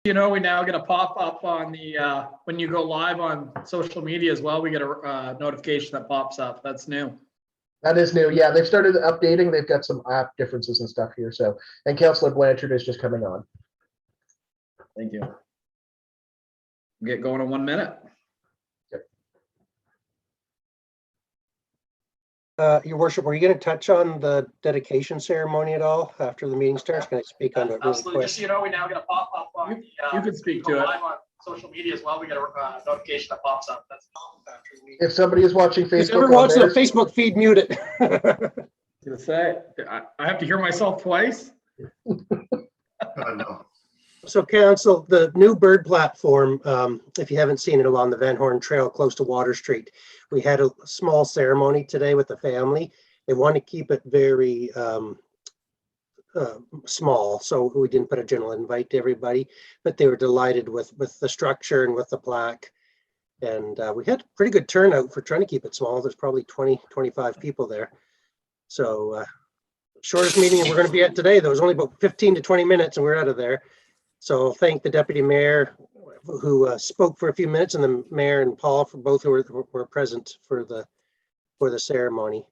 You know, we now get a pop-up on the, when you go live on social media as well, we get a notification that pops up. That's new. That is new. Yeah, they've started updating. They've got some app differences and stuff here. So, and Councillor Blanchard is just coming on. Thank you. Get going in 1 minute. Your worship, were you going to touch on the dedication ceremony at all after the meeting starts? Can I speak on it really Absolutely. quick? Just so you know, we now get a pop-up on the, you can speak to it. Live on social media as well. We get a notification that pops up. That's If somebody is watching Facebook, Whoever watching the Facebook feed, mute it. gonna say, I have to hear myself twice. No. So council, the new bird platform, if you haven't seen it, along the Van Horn Trail close to Water Street, we had a small ceremony today with the family. They want to keep it very small, so we didn't put a general invite to everybody, but they were delighted with the structure and with the plaque. And we had pretty good turnout for trying to keep it small. There's probably 20-25 people there. So shortest meeting we're going to be at today, there was only about 15 to 20 minutes and we're out of there. So thank the deputy mayor who spoke for a few minutes, and the mayor and Paul for both who were present for the ceremony.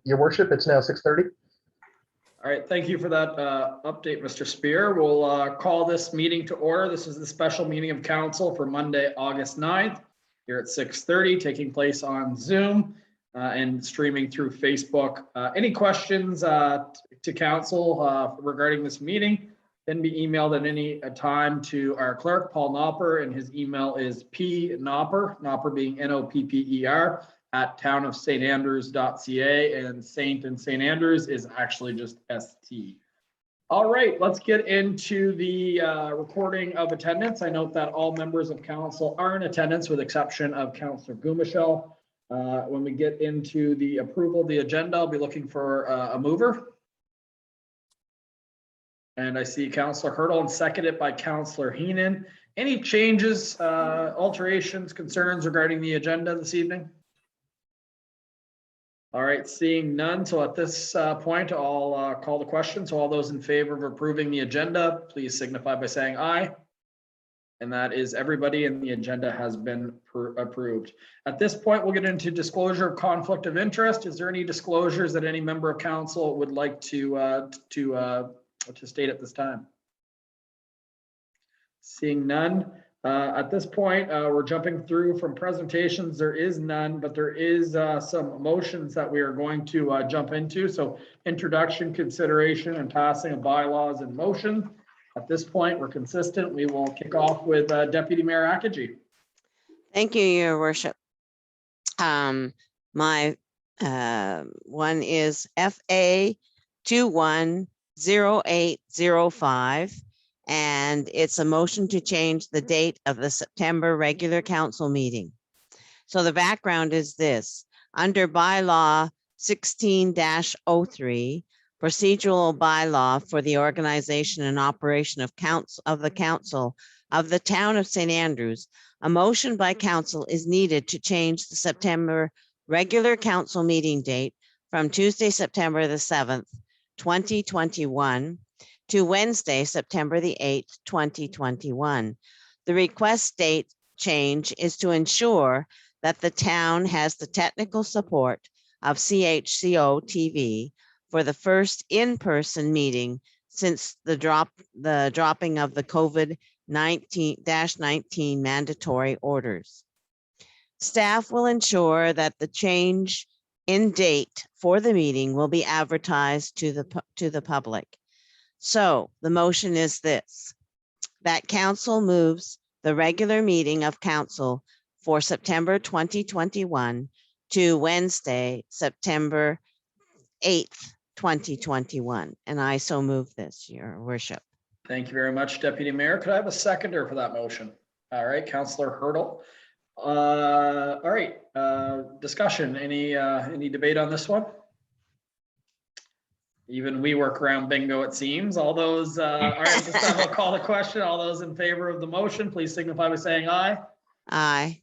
Your worship, it's now 6:30. All right, thank you for that update, Mr. Spear. We'll call this meeting to order. This is the special meeting of council for Monday, August 9th, here at 6:30, taking place on Zoom and streaming through Facebook. Any questions to council regarding this meeting can be emailed at any time to our clerk, Paul Nopper, and his email is pnopper being NOPPER, at townofstandrews.ca, and Saint and St. Andrews is actually just ST. All right, let's get into the recording of attendance. I note that all members of council are in attendance with exception of Councillor Gumashell. When we get into the approval of the agenda, I'll be looking for a mover. And I see Councillor Hurdle and seconded by Councillor Heenan. Any changes, alterations, concerns regarding the agenda this evening? All right, seeing none. So at this point, I'll call the question. So all those in favor of approving the agenda, please signify by saying aye. And that is everybody, and the agenda has been approved. At this point, we'll get into disclosure of conflict of interest. Is there any disclosures that any member of council would like to state at this time? Seeing none. At this point, we're jumping through from presentations. There is none, but there is some motions that we are going to jump into. So introduction, consideration, and passing of bylaws in motion. At this point, we're consistent. We will kick off with Deputy Mayor Akagi. Thank you, Your Worship. My one is FA 210805, and it's a motion to change the date of the September regular council meeting. So the background is this: under bylaw 16-03, procedural bylaw for the organization and operation of the council of the town of St. Andrews, a motion by council is needed to change the September regular council meeting date from Tuesday, September the 7th, 2021 to Wednesday, September the 8th, 2021. The request date change is to ensure that the town has the technical support of CHCO TV for the first in-person meeting since the dropping of the COVID-19 mandatory orders. Staff will ensure that the change in date for the meeting will be advertised to the public. So the motion is this: that council moves the regular meeting of council for September 2021 to Wednesday, September 8th, 2021. And I so move this, Your Worship. Thank you very much, Deputy Mayor. Could I have a seconder for that motion? All right, Councillor Hurdle. All right, discussion. Any debate on this one? Even we work around bingo, it seems. All those, all right, this time I'll call the question. All those in favor of the motion, please signify by saying aye. Aye.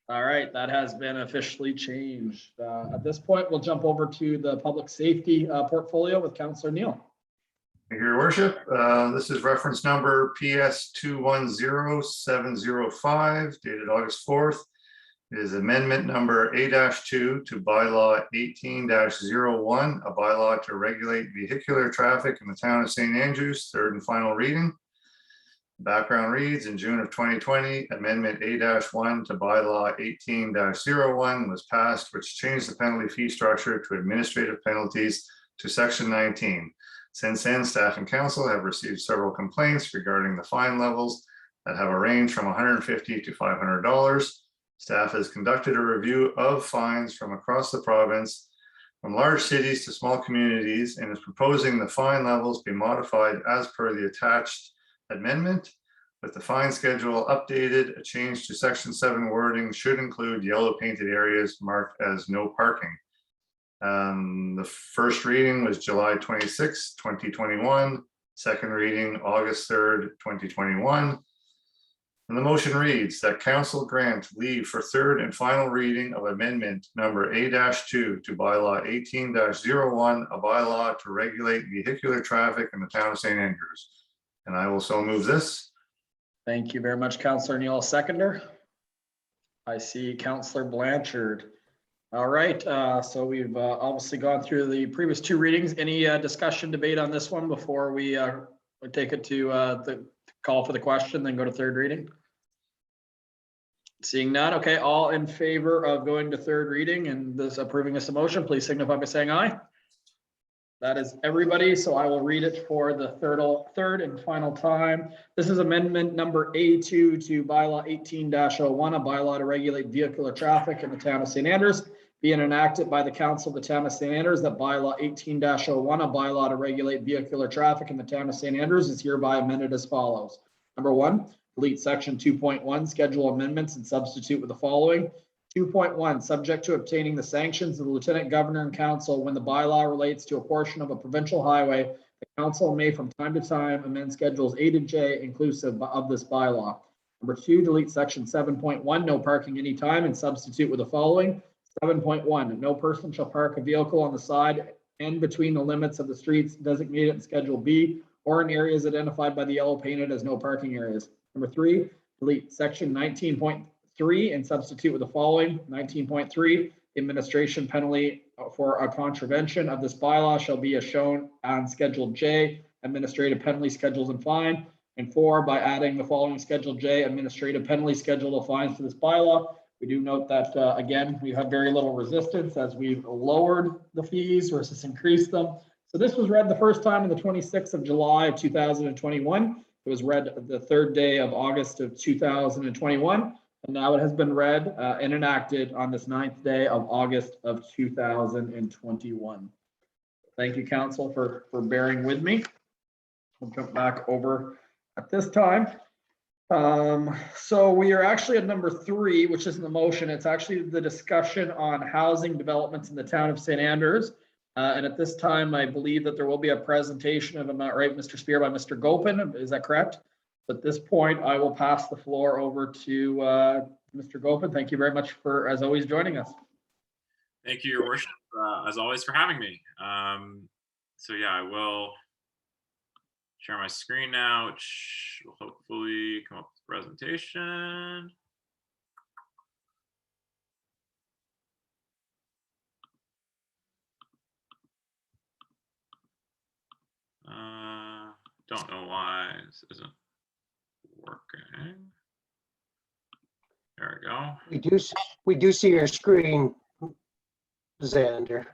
All right, that has been officially changed. At this point, we'll jump over to the public safety portfolio with Councillor Neal. Thank you, Your Worship. This is reference number PS 210705 dated August 4th. It is amendment number A-2 to bylaw 18-01, a bylaw to regulate vehicular traffic in the town of St. Andrews, third and final reading. Background reads, in June of 2020, amendment A-1 to bylaw 18-01 was passed, which changed the penalty fee structure to administrative penalties to section 19. Since then, staff and council have received several complaints regarding the fine levels that have a range from $150 to $500. Staff has conducted a review of fines from across the province, from large cities to small communities, and is proposing the fine levels be modified as per the attached amendment. With the fine schedule updated, a change to section 7 wording should include yellow painted areas marked as no parking. The first reading was July 26, 2021. Second reading, August 3rd, 2021. And the motion reads that council grant leave for third and final reading of amendment number A-2 to bylaw 18-01, a bylaw to regulate vehicular traffic in the town of St. Andrews. And I will so move this. Thank you very much, Councillor Neal. Seconder. I see Councillor Blanchard. All right, so we've obviously gone through the previous two readings. Any discussion, debate on this one before we take it to the call for the question, then go to third reading? Seeing none, okay, all in favor of going to third reading and this approving this motion, please signify by saying aye. That is everybody, so I will read it for the third and final time. This is amendment number A-2 to bylaw 18-01, a bylaw to regulate vehicular traffic in the town of St. Andrews, being enacted by the council of the town of St. Andrews that bylaw 18-01, a bylaw to regulate vehicular traffic in the town of St. Andrews, is hereby amended as follows. Number 1, delete section 2.1, schedule amendments and substitute with the following. 2.1, subject to obtaining the sanctions of the Lieutenant Governor and Council when the bylaw relates to a portion of a provincial highway, the Council may from time to time amend schedules A to J inclusive of this bylaw. Number 2, delete section 7.1, no parking anytime, and substitute with the following. 7.1, no person shall park a vehicle on the side and between the limits of the streets designated in Schedule B or in areas identified by the yellow painted as no parking areas. Number 3, delete section 19.3 and substitute with the following. 19.3, administration penalty for a contravention of this bylaw shall be as shown on Schedule J, administrative penalty schedules and fine. And 4, by adding the following Schedule J, administrative penalty schedule of fines to this bylaw. We do note that, again, we have very little resistance as we've lowered the fees versus increased them. So this was read the first time on the 26th of July of 2021. It was read the third day of August of 2021. And now it has been read and enacted on this 9th day of August of 2021. Thank you, Council, for bearing with me. We'll jump back over at this time. So we are actually at number 3, which is in the motion. It's actually the discussion on housing developments in the town of St. Andrews. And at this time, I believe that there will be a presentation, if I'm not right, Mr. Spear, by Mr. Gopin. Is that correct? At this point, I will pass the floor over to Mr. Gopin. Thank you very much for, as always, joining us. Thank you, Your Worship, as always, for having me. So yeah, I will share my screen now, which will hopefully come up with the presentation. Don't know why this isn't working. There we go. We do see your screen, Xander. Is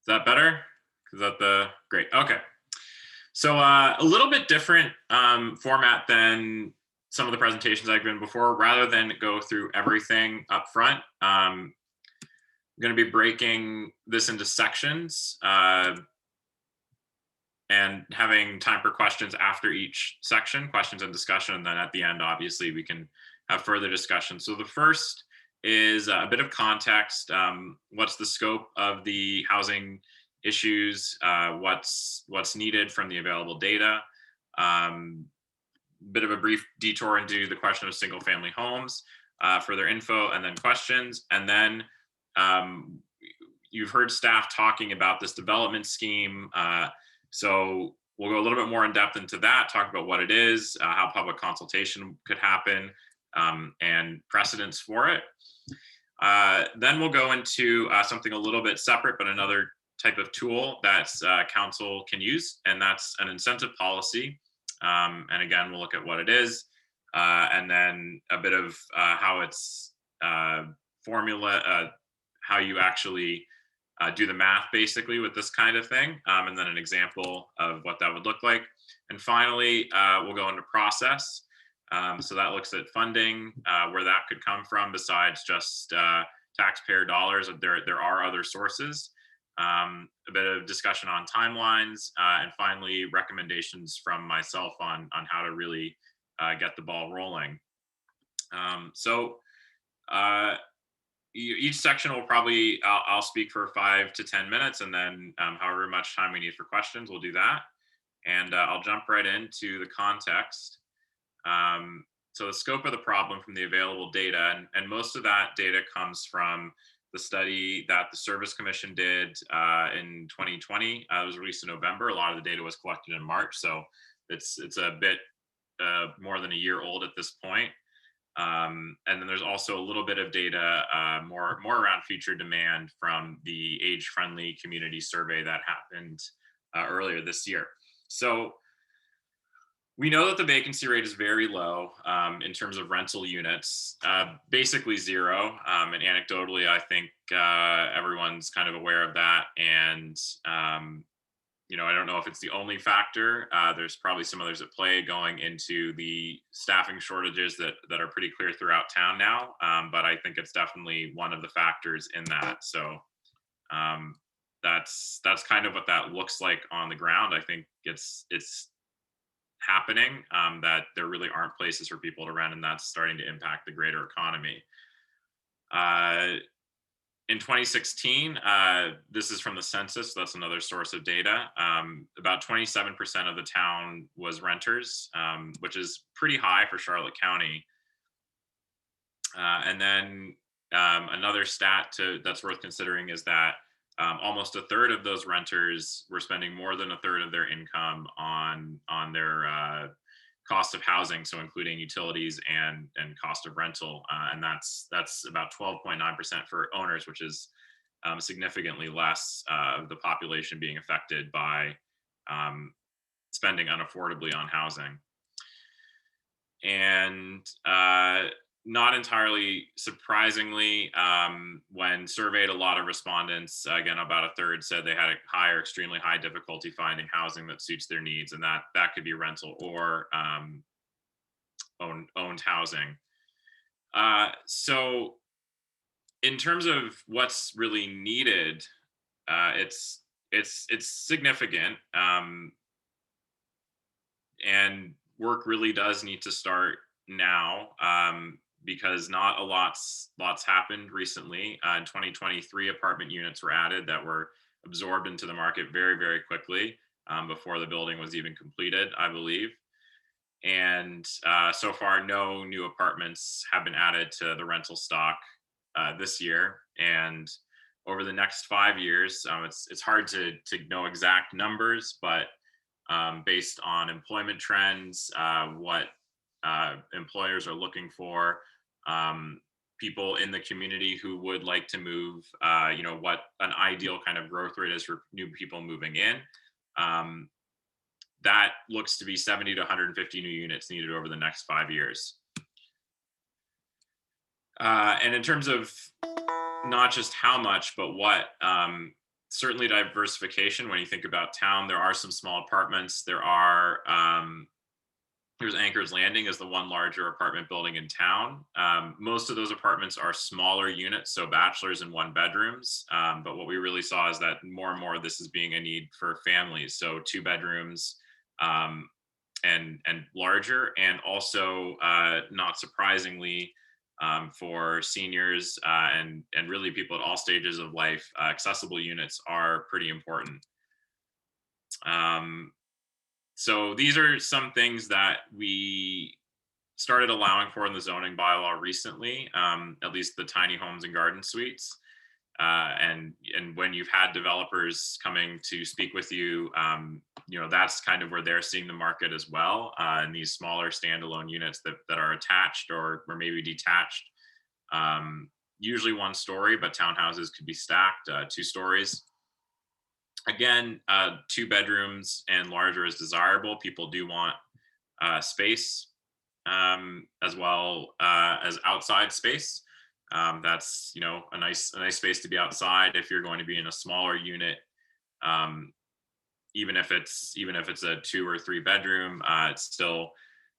that better? Is that the great? Okay. So a little bit different format than some of the presentations I've been before. Rather than go through everything up front, I'm going to be breaking this into sections and having time for questions after each section, questions and discussion. And then at the end, obviously, we can have further discussion. So the first is a bit of context. What's the scope of the housing issues? What's needed from the available data? Bit of a brief detour into the question of single family homes, further info, and then questions. And then you've heard staff talking about this development scheme So we'll go a little bit more in depth into that, talk about what it is, how public consultation could happen, and precedents for it. Then we'll go into something a little bit separate, but another type of tool that council can use, and that's an incentive policy. And again, we'll look at what it is, and then a bit of how it's formula, how you actually do the math basically with this kind of thing, and then an example of what that would look like. And finally, we'll go into process. So that looks at funding, where that could come from besides just taxpayer dollars. There are other sources. A bit of discussion on timelines, and finally recommendations from myself on how to really get the ball rolling. Each section will probably, I'll speak for 5 to 10 minutes, and then however much time we need for questions, we'll do that. And I'll jump right into the context. So the scope of the problem from the available data, and most of that data comes from the study that the Service Commission did in 2020. It was released in November. A lot of the data was collected in March, so it's a bit more than a year old at this point. And then there's also a little bit of data more around future demand from the age-friendly community survey that happened earlier this year. So we know that the vacancy rate is very low in terms of rental units, basically zero. And anecdotally, I think everyone's kind of aware of that. And I don't know if it's the only factor. There's probably some others at play going into the staffing shortages that are pretty clear throughout town now. But I think it's definitely one of the factors in that. So that's kind of what that looks like on the ground. I think it's happening, that there really aren't places for people to rent, and that's starting to impact the greater economy. In 2016, this is from the census, so that's another source of data. About 27% of the town was renters, which is pretty high for Charlotte County. And then another stat that's worth considering is that almost a third of those renters were spending more than a third of their income on their cost of housing, so including utilities and cost of rental, and that's about 12.9% for owners, which is significantly less of the population being affected by spending unaffordably on housing. And not entirely surprisingly, when surveyed, a lot of respondents, again, about a third, said they had a high or extremely high difficulty finding housing that suits their needs, and that could be rental or owned housing. So in terms of what's really needed, it's significant, and work really does need to start now, because not a lot's happened recently. In 2023, apartment units were added that were absorbed into the market very, very quickly, before the building was even completed, I believe. And so far, no new apartments have been added to the rental stock this year. And over the next 5 years, it's hard to know exact numbers, but based on employment trends, what employers are looking for, people in the community who would like to move, what an ideal kind of growth rate is for new people moving in. That looks to be 70 to 150 new units needed over the next 5 years. And in terms of not just how much, but what, certainly diversification. When you think about town, there are some small apartments. There's Anchor's Landing is the one larger apartment building in town. Most of those apartments are smaller units, so bachelors and one bedrooms. But what we really saw is that more and more of this is being a need for families. So 2 bedrooms and larger, and also not surprisingly, for seniors and really people at all stages of life, accessible units are pretty important. So these are some things that we started allowing for in the zoning bylaw recently, at least the tiny homes and garden suites. And when you've had developers coming to speak with you, you know, that's kind of where they're seeing the market as well. And these smaller standalone units that are attached or maybe detached, usually one story, but townhouses could be stacked 2 stories. Again, 2 bedrooms and larger is desirable. People do want space, as well as outside space. That's, you know, a nice space to be outside if you're going to be in a smaller unit. Even if it's a 2 or 3 bedroom, it's still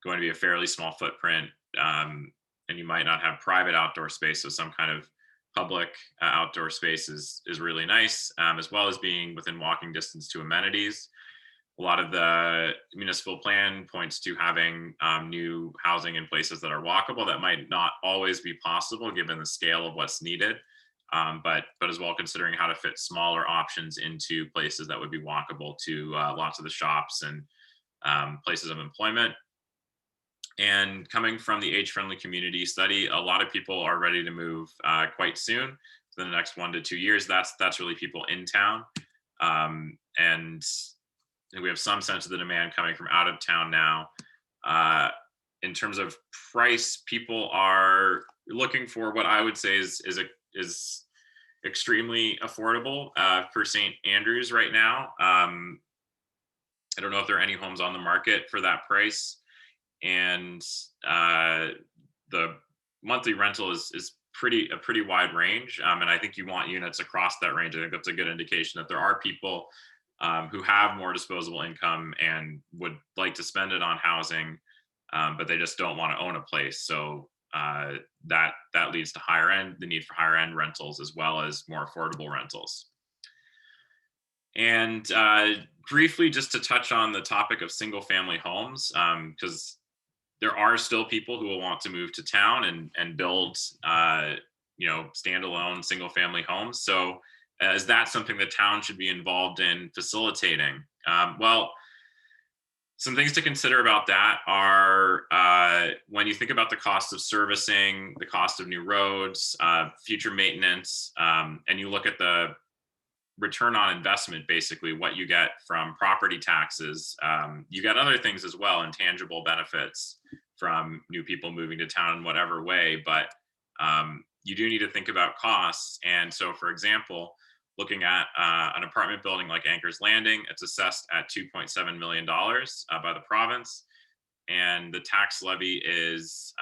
going to be a fairly small footprint, and you might not have private outdoor space. So some kind of public outdoor space is really nice, as well as being within walking distance to amenities. A lot of the municipal plan points to having new housing in places that are walkable. That might not always be possible given the scale of what's needed, but as well considering how to fit smaller options into places that would be walkable to lots of the shops and places of employment. And coming from the age-friendly community study, a lot of people are ready to move quite soon. So in the next 1 to 2 years, that's really people in town. And we have some sense of the demand coming from out of town now. In terms of price, people are looking for what I would say is extremely affordable for St. Andrews right now. I don't know if there are any homes on the market for that price. And the monthly rental is a pretty wide range. And I think you want units across that range. I think that's a good indication that there are people who have more disposable income and would like to spend it on housing, but they just don't want to own a place. So that leads to the need for higher end rentals as well as more affordable rentals. And briefly, just to touch on the topic of single family homes, because there are still people who will want to move to town and build, you know, standalone single family homes. So is that something the town should be involved in facilitating? Well, some things to consider about that are when you think about the cost of servicing, the cost of new roads, future maintenance, and you look at the return on investment, basically what you get from property taxes, you get other things as well, intangible benefits from new people moving to town in whatever way, but you do need to think about costs. And so, for example, looking at an apartment building like Anchor's Landing, it's assessed at $2.7 million by the province. And the tax levy is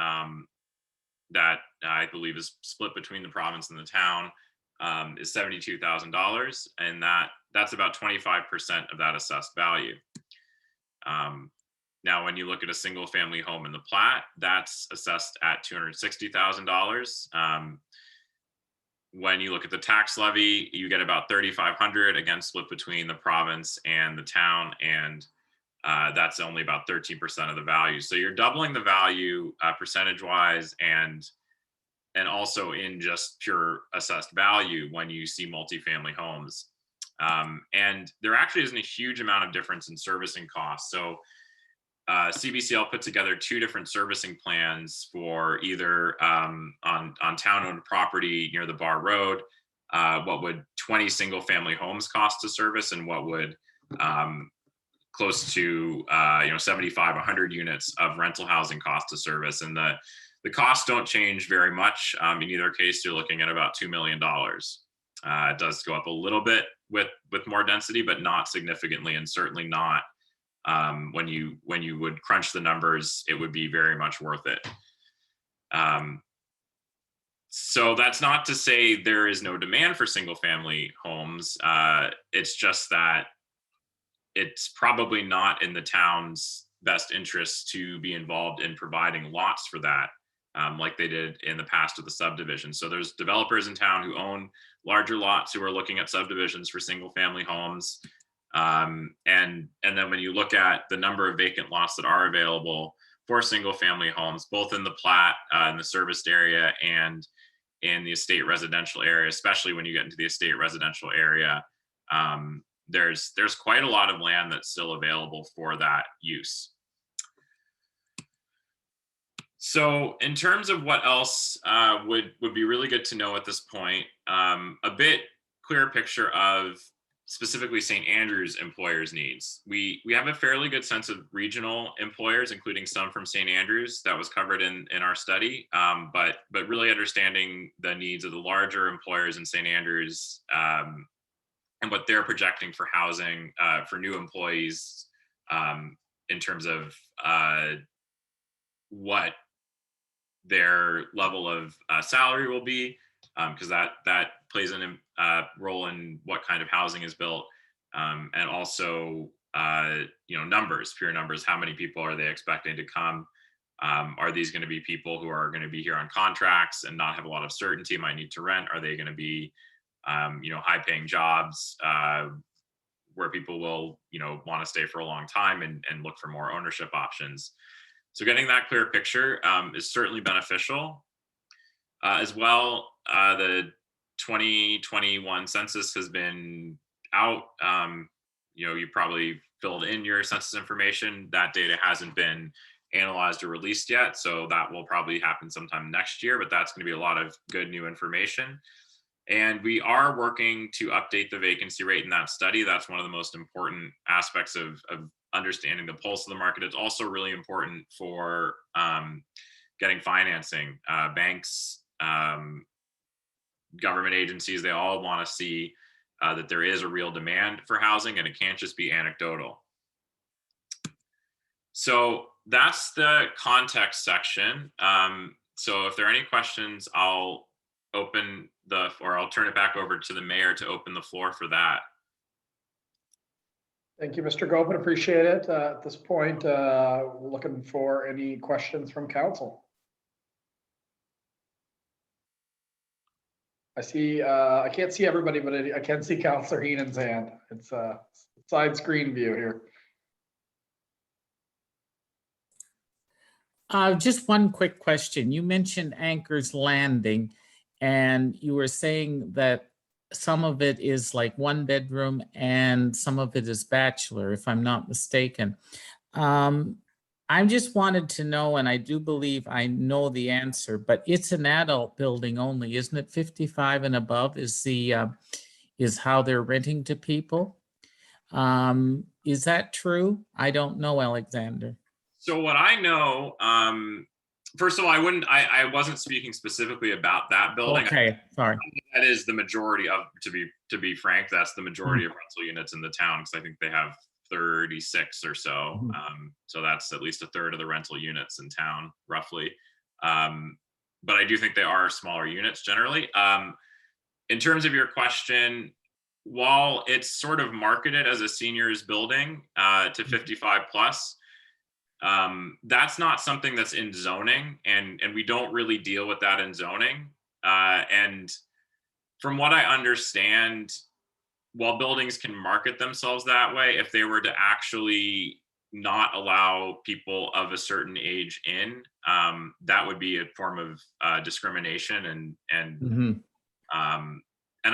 that I believe is split between the province and the town is $72,000. And that's about 25% of that assessed value. Now, when you look at a single family home in the plat, that's assessed at $260,000. When you look at the tax levy, you get about $3,500, again, split between the province and the town, and that's only about 13% of the value. So you're doubling the value percentage-wise and also in just pure assessed value when you see multifamily homes. And there actually isn't a huge amount of difference in servicing costs. So CBCL put together 2 different servicing plans for either on town-owned property near the Bar Road, what would 20 single-family homes cost to service, and what would close to 75, 100 units of rental housing cost to service. And the costs don't change very much. In either case, you're looking at about $2 million. It does go up a little bit with more density, but not significantly, and certainly not when you would crunch the numbers, it would be very much worth it. So that's not to say there is no demand for single family homes. It's just that it's probably not in the town's best interest to be involved in providing lots for that, like they did in the past with the subdivision. So there's developers in town who own larger lots who are looking at subdivisions for single family homes. And then when you look at the number of vacant lots that are available for single family homes, both in the plat, in the serviced area, and in the estate residential area, especially when you get into the estate residential area, there's quite a lot of land that's still available for that use. So in terms of what else would be really good to know at this point, a bit clearer picture of specifically St. Andrews employers' needs. We have a fairly good sense of regional employers, including some from St. Andrews that was covered in our study, but really understanding the needs of the larger employers in St. Andrews and what they're projecting for housing for new employees in terms of what their level of salary will be, because that plays a role in what kind of housing is built, and also numbers, pure numbers. How many people are they expecting to come? Are these going to be people who are going to be here on contracts and not have a lot of certainty, might need to rent? Are they going to be high-paying jobs where people will want to stay for a long time and look for more ownership options? So getting that clear picture is certainly beneficial. As well, the 2021 census has been out. You probably filled in your census information. That data hasn't been analyzed or released yet, so that will probably happen sometime next year, but that's going to be a lot of good new information. And we are working to update the vacancy rate in that study. That's one of the most important aspects of understanding the pulse of the market. It's also really important for getting financing. Banks, government agencies, they all want to see that there is a real demand for housing and it can't just be anecdotal. So that's the context section. So if there are any questions, I'll turn it back over to the mayor to open the floor for that. Thank you, Mr. Gopin. Appreciate it. At this point, we're looking for any questions from council. I can't see everybody, but I can see Councillor Heenan's hand. It's a side screen view here. Just one quick question. You mentioned Anchor's Landing, and you were saying that some of it is like 1 bedroom and some of it is bachelor, if I'm not mistaken. I just wanted to know, and I do believe I know the answer, but it's an adult building only, isn't it? 55 and above is how they're renting to people. Is that true? I don't know, Alexander. So what I know, first of all, I wasn't speaking specifically about that building. Okay, sorry. That is the majority of, to be frank, that's the majority of rental units in the town, because I think they have 36 or so. So that's at least a third of the rental units in town, roughly. But I do think they are smaller units generally. In terms of your question, while it's sort of marketed as a seniors building to 55 plus, that's not something that's in zoning, and we don't really deal with that in zoning. And from what I understand, while buildings can market themselves that way, if they were to actually not allow people of a certain age in, that would be a form of discrimination. And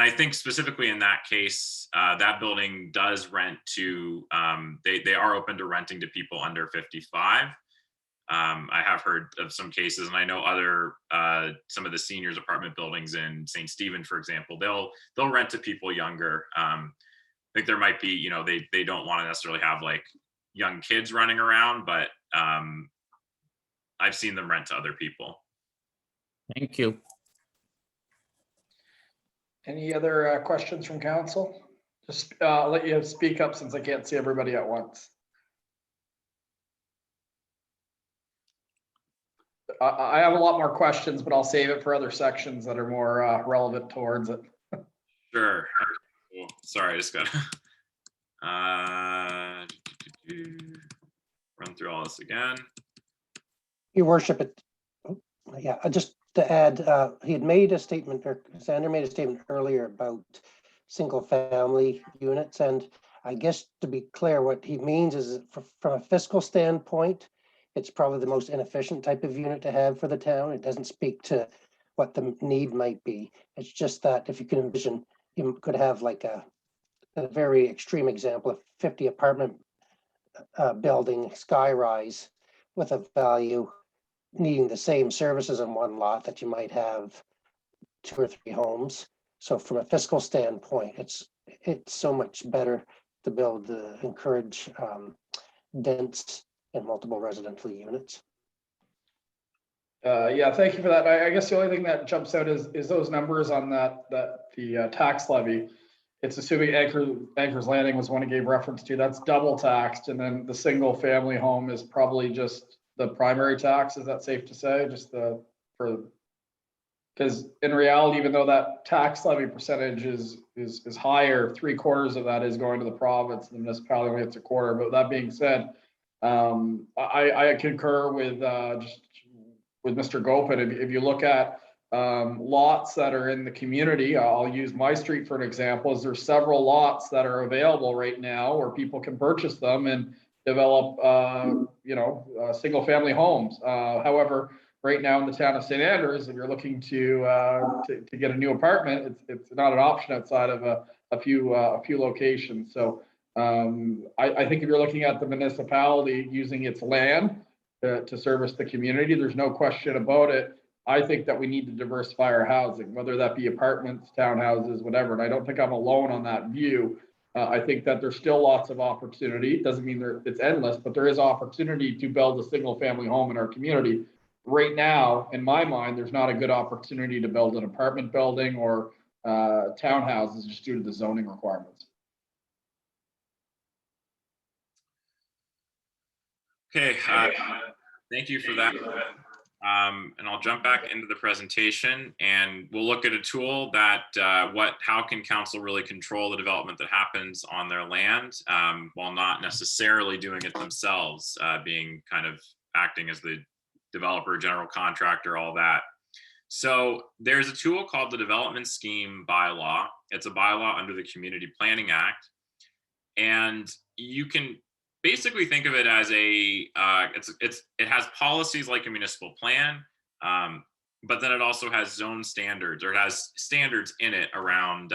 I think specifically in that case, that building does rent to, they are open to renting to people under 55. I have heard of some cases, and I know some of the seniors apartment buildings in St. Stephen, for example, they'll rent to people younger. I think there might be, they don't want to necessarily have like young kids running around, but I've seen them rent to other people. Thank you. Any other questions from council? Just I'll let you speak up since I can't see everybody at once. I have a lot more questions, but I'll save it for other sections that are more relevant towards it. Sure. Cool. Sorry, I just got run through all this again. Your worship, just to add, he had made a statement, or Sander made a statement earlier about single family units. And I guess to be clear, what he means is from a fiscal standpoint, it's probably the most inefficient type of unit to have for the town. It doesn't speak to what the need might be. It's just that if you can envision, you could have like a very extreme example of 50 apartment building sky rise with a value needing the same services in one lot that you might have 2 or 3 homes. So from a fiscal standpoint, it's so much better to build, encourage dense and multiple residential units. Yeah, thank you for that. I guess the only thing that jumps out is those numbers on the tax levy. It's assuming Anchor's Landing was one it gave reference to. That's double taxed, and then the single family home is probably just the primary tax. Is that safe to say? Because in reality, even though that tax levy percentage is higher, 3/4 of that is going to the province. The municipality only gets 1/4. But that being said, I concur with Mr. Gopin. If you look at lots that are in the community, I'll use my street for an example. Is there's several lots that are available right now where people can purchase them and develop, single family homes. However, right now in the town of St. Andrews, if you're looking to get a new apartment, it's not an option outside of a few locations. So I think if you're looking at the municipality using its land to service the community, there's no question about it. I think that we need to diversify our housing, whether that be apartments, townhouses, whatever. And I don't think I'm alone on that view. I think that there's still lots of opportunity. It doesn't mean it's endless, but there is opportunity to build a single family home in our community. Right now, in my mind, there's not a good opportunity to build an apartment building or townhouses just due to the zoning requirements. Okay, thank you for that. And I'll jump back into the presentation, and we'll look at a tool that how can council really control the development that happens on their land while not necessarily doing it themselves, being kind of acting as the developer, general contractor, all that. So there's a tool called the Development Scheme Bylaw. It's a bylaw under the Community Planning Act, and you can basically think of it as it has policies like a municipal plan, but then it also has zone standards, or it has standards in it around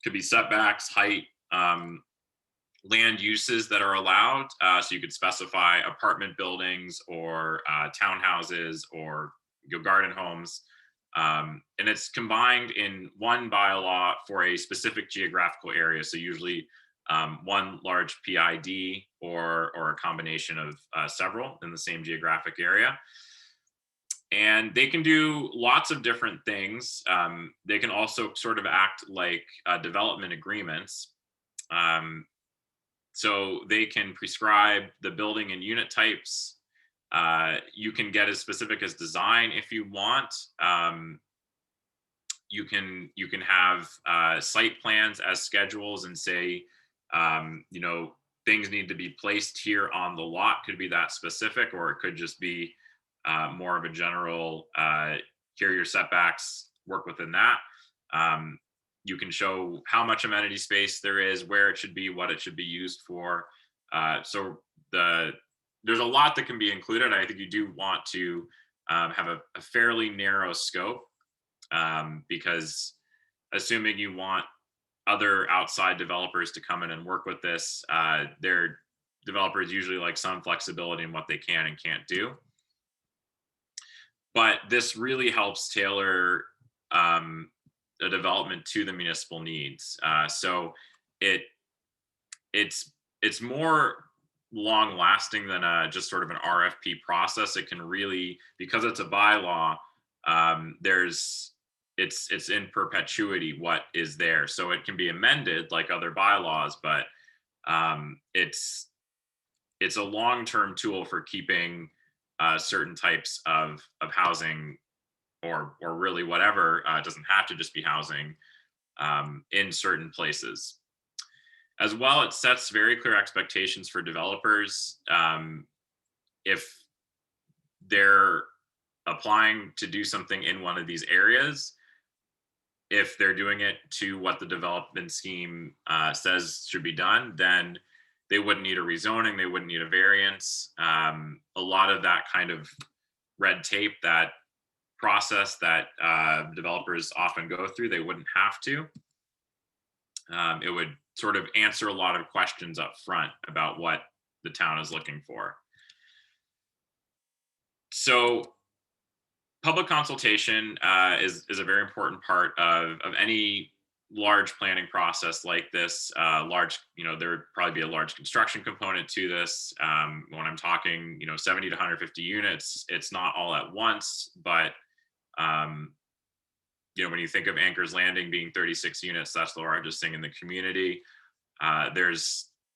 could be setbacks, height, land uses that are allowed. So you could specify apartment buildings or townhouses or garden homes. And it's combined in one bylaw for a specific geographical area. So usually one large PID or a combination of several in the same geographic area. And they can do lots of different things. They can also sort of act like development agreements. So they can prescribe the building and unit types. You can get as specific as design if you want. You can have site plans as schedules and say, things need to be placed here on the lot. Could be that specific, or it could just be more of a general, here are your setbacks, work within that. You can show how much amenity space there is, where it should be, what it should be used for. So there's a lot that can be included. I think you do want to have a fairly narrow scope, because assuming you want other outside developers to come in and work with this, their developers usually like some flexibility in what they can and can't do. But this really helps tailor a development to the municipal needs. So it's more long lasting than just sort of an RFP process. It can really, because it's a bylaw, it's in perpetuity what is there. So it can be amended like other bylaws, but it's a long-term tool for keeping certain types of housing or really whatever, it doesn't have to just be housing, in certain places. As well, it sets very clear expectations for developers. If they're applying to do something in one of these areas, if they're doing it to what the development scheme says should be done, then they wouldn't need a rezoning, they wouldn't need a variance. A lot of that kind of red tape, that process that developers often go through, they wouldn't have to. It would sort of answer a lot of questions up front about what the town is looking for. So public consultation is a very important part of any large planning process like this. Large, there would probably be a large construction component to this. When I'm talking, 70 to 150 units, it's not all at once, but when you think of Anchor's Landing being 36 units, that's the largest thing in the community.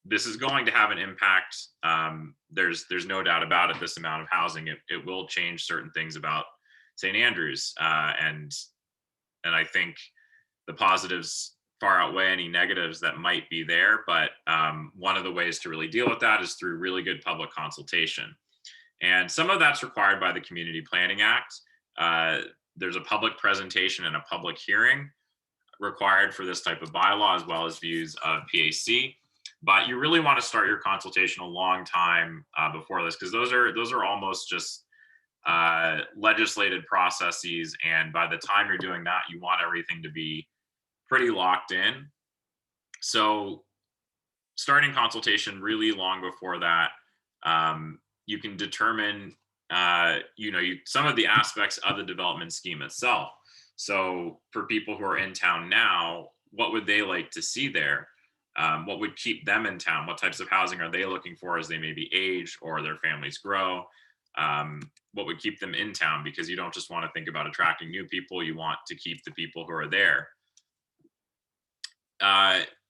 This is going to have an impact. There's no doubt about it. This amount of housing, it will change certain things about St. Andrews, and I think the positives far outweigh any negatives that might be there. But one of the ways to really deal with that is through really good public consultation, and some of that's required by the Community Planning Act. There's a public presentation and a public hearing required for this type of bylaw, as well as views of PAC. But you really want to start your consultation a long time before this, because those are almost just legislated processes. And by the time you're doing that, you want everything to be pretty locked in. So starting consultation really long before that, you can determine some of the aspects of the development scheme itself. So for people who are in town now, what would they like to see there? What would keep them in town? What types of housing are they looking for as they maybe age or their families grow? What would keep them in town? Because you don't just want to think about attracting new people, you want to keep the people who are there.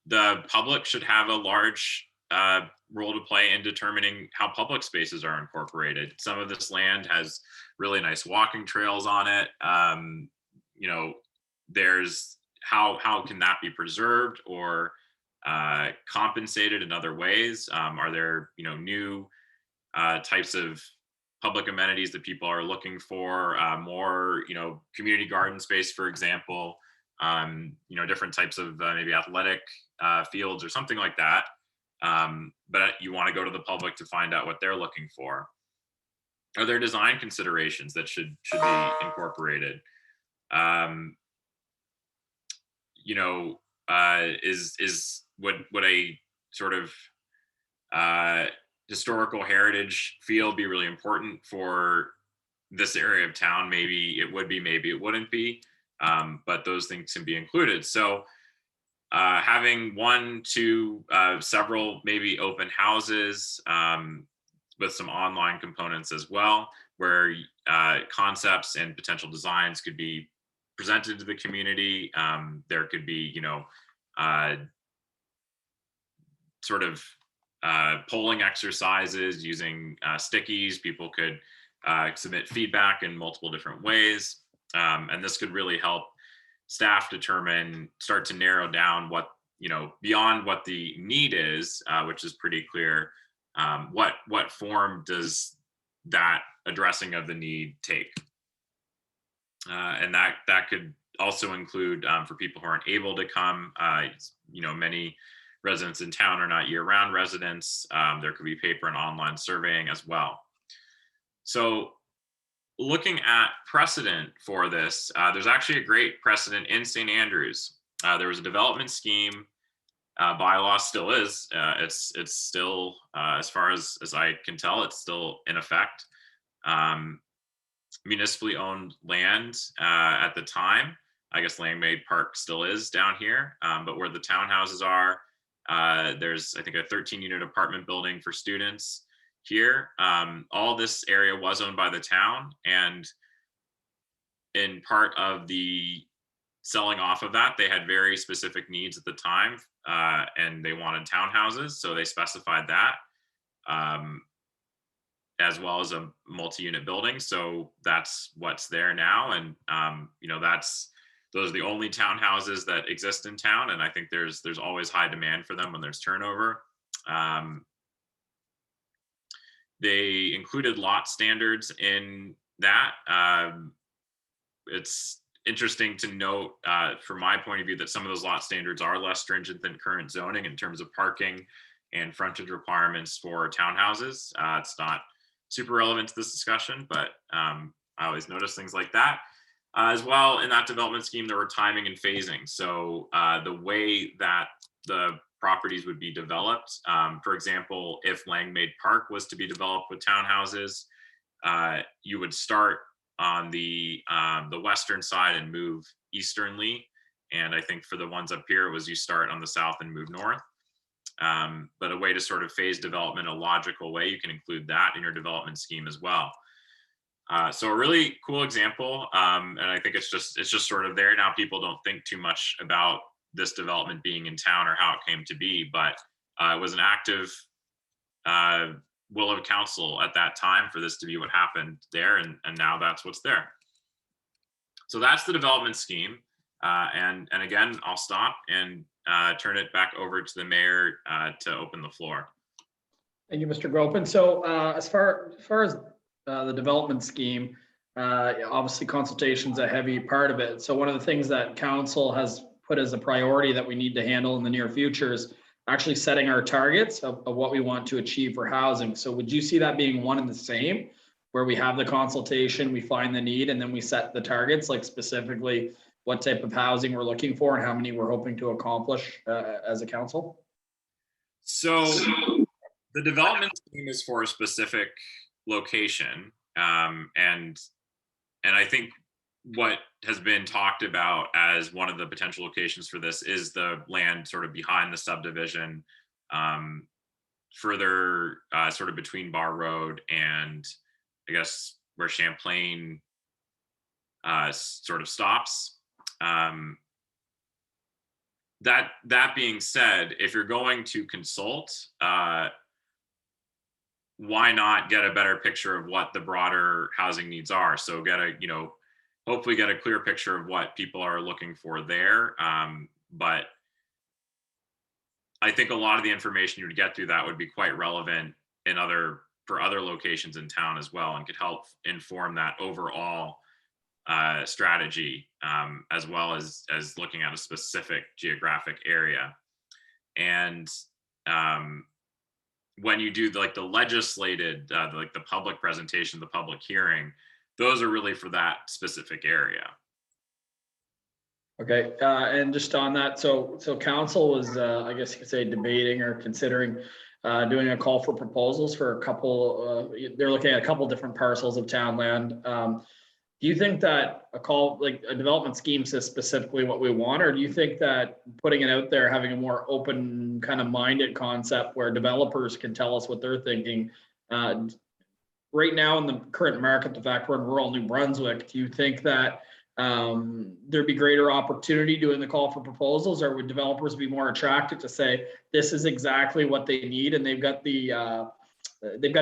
The public should have a large role to play in determining how public spaces are incorporated. Some of this land has really nice walking trails on it. There's how can that be preserved or compensated in other ways? Are there new types of public amenities that people are looking for? More community garden space, for example. Different types of maybe athletic fields or something like that. But you want to go to the public to find out what they're looking for. Are there design considerations that should be incorporated? Would a sort of historical heritage feel be really important for this area of town? Maybe it would be, maybe it wouldn't be, but those things can be included. So having one, two, several maybe open houses with some online components as well, where concepts and potential designs could be presented to the community. There could be, sort of polling exercises using stickies. People could submit feedback in multiple different ways. And this could really help staff start to narrow down what, beyond what the need is, which is pretty clear. What form does that addressing of the need take? And that could also include for people who aren't able to come. Many residents in town are not year-round residents. There could be paper and online surveying as well. So looking at precedent for this, there's actually a great precedent in St. Andrews. There was a development scheme, bylaw still is. It's still, as far as I can tell, it's still in effect. Municipally owned land at the time. I guess Langmaid Park still is down here, but where the townhouses are, there's, I think, a 13-unit apartment building for students here. All this area was owned by the town, and in part of the selling off of that, they had very specific needs at the time, and they wanted townhouses, so they specified that, as well as a multi-unit building. So that's what's there now, and those are the only townhouses that exist in town, and I think there's always high demand for them when there's turnover. They included lot standards in that. It's interesting to note, from my point of view, that some of those lot standards are less stringent than current zoning in terms of parking and frontage requirements for townhouses. It's not super relevant to this discussion, but I always notice things like that. As well, in that development scheme, there were timing and phasing. So the way that the properties would be developed, for example, if Langmaid Park was to be developed with townhouses, you would start on the western side and move easternly. And I think for the ones up here, it was you start on the south and move north. But a way to sort of phase development a logical way, you can include that in your development scheme as well. So a really cool example, and I think it's just sort of there now. People don't think too much about this development being in town or how it came to be, but it was an active will of council at that time for this to be what happened there, and now that's what's there. So that's the development scheme, and again, I'll stop and turn it back over to the mayor to open the floor. Thank you, Mr. Gopin. So as far as the development scheme, obviously consultation is a heavy part of it. So one of the things that council has put as a priority that we need to handle in the near future is actually setting our targets of what we want to achieve for housing. So would you see that being one and the same, where we have the consultation, we find the need, and then we set the targets, like specifically what type of housing we're looking for and how many we're hoping to accomplish as a council? So the development scheme is for a specific location, and I think what has been talked about as one of the potential locations for this is the land sort of behind the subdivision, further sort of between Bar Road and I guess where Champlain sort of stops. That being said, if you're going to consult, why not get a better picture of what the broader housing needs are? So hopefully get a clear picture of what people are looking for there. But I think a lot of the information you would get through that would be quite relevant for other locations in town as well, and could help inform that overall strategy, as well as looking at a specific geographic area. And when you do the legislated, the public presentation, the public hearing, those are really for that specific area. Okay, and just on that, so council was, I guess you could say, debating or considering doing a call for proposals for a couple. They're looking at a couple different parcels of town land. Do you think that a call, like a development scheme, says specifically what we want, or do you think that putting it out there, having a more open kind of minded concept where developers can tell us what they're thinking? Right now in the current market, the fact we're in rural New Brunswick, do you think that there'd be greater opportunity doing the call for proposals, or would developers be more attracted to say this is exactly what they need and they've got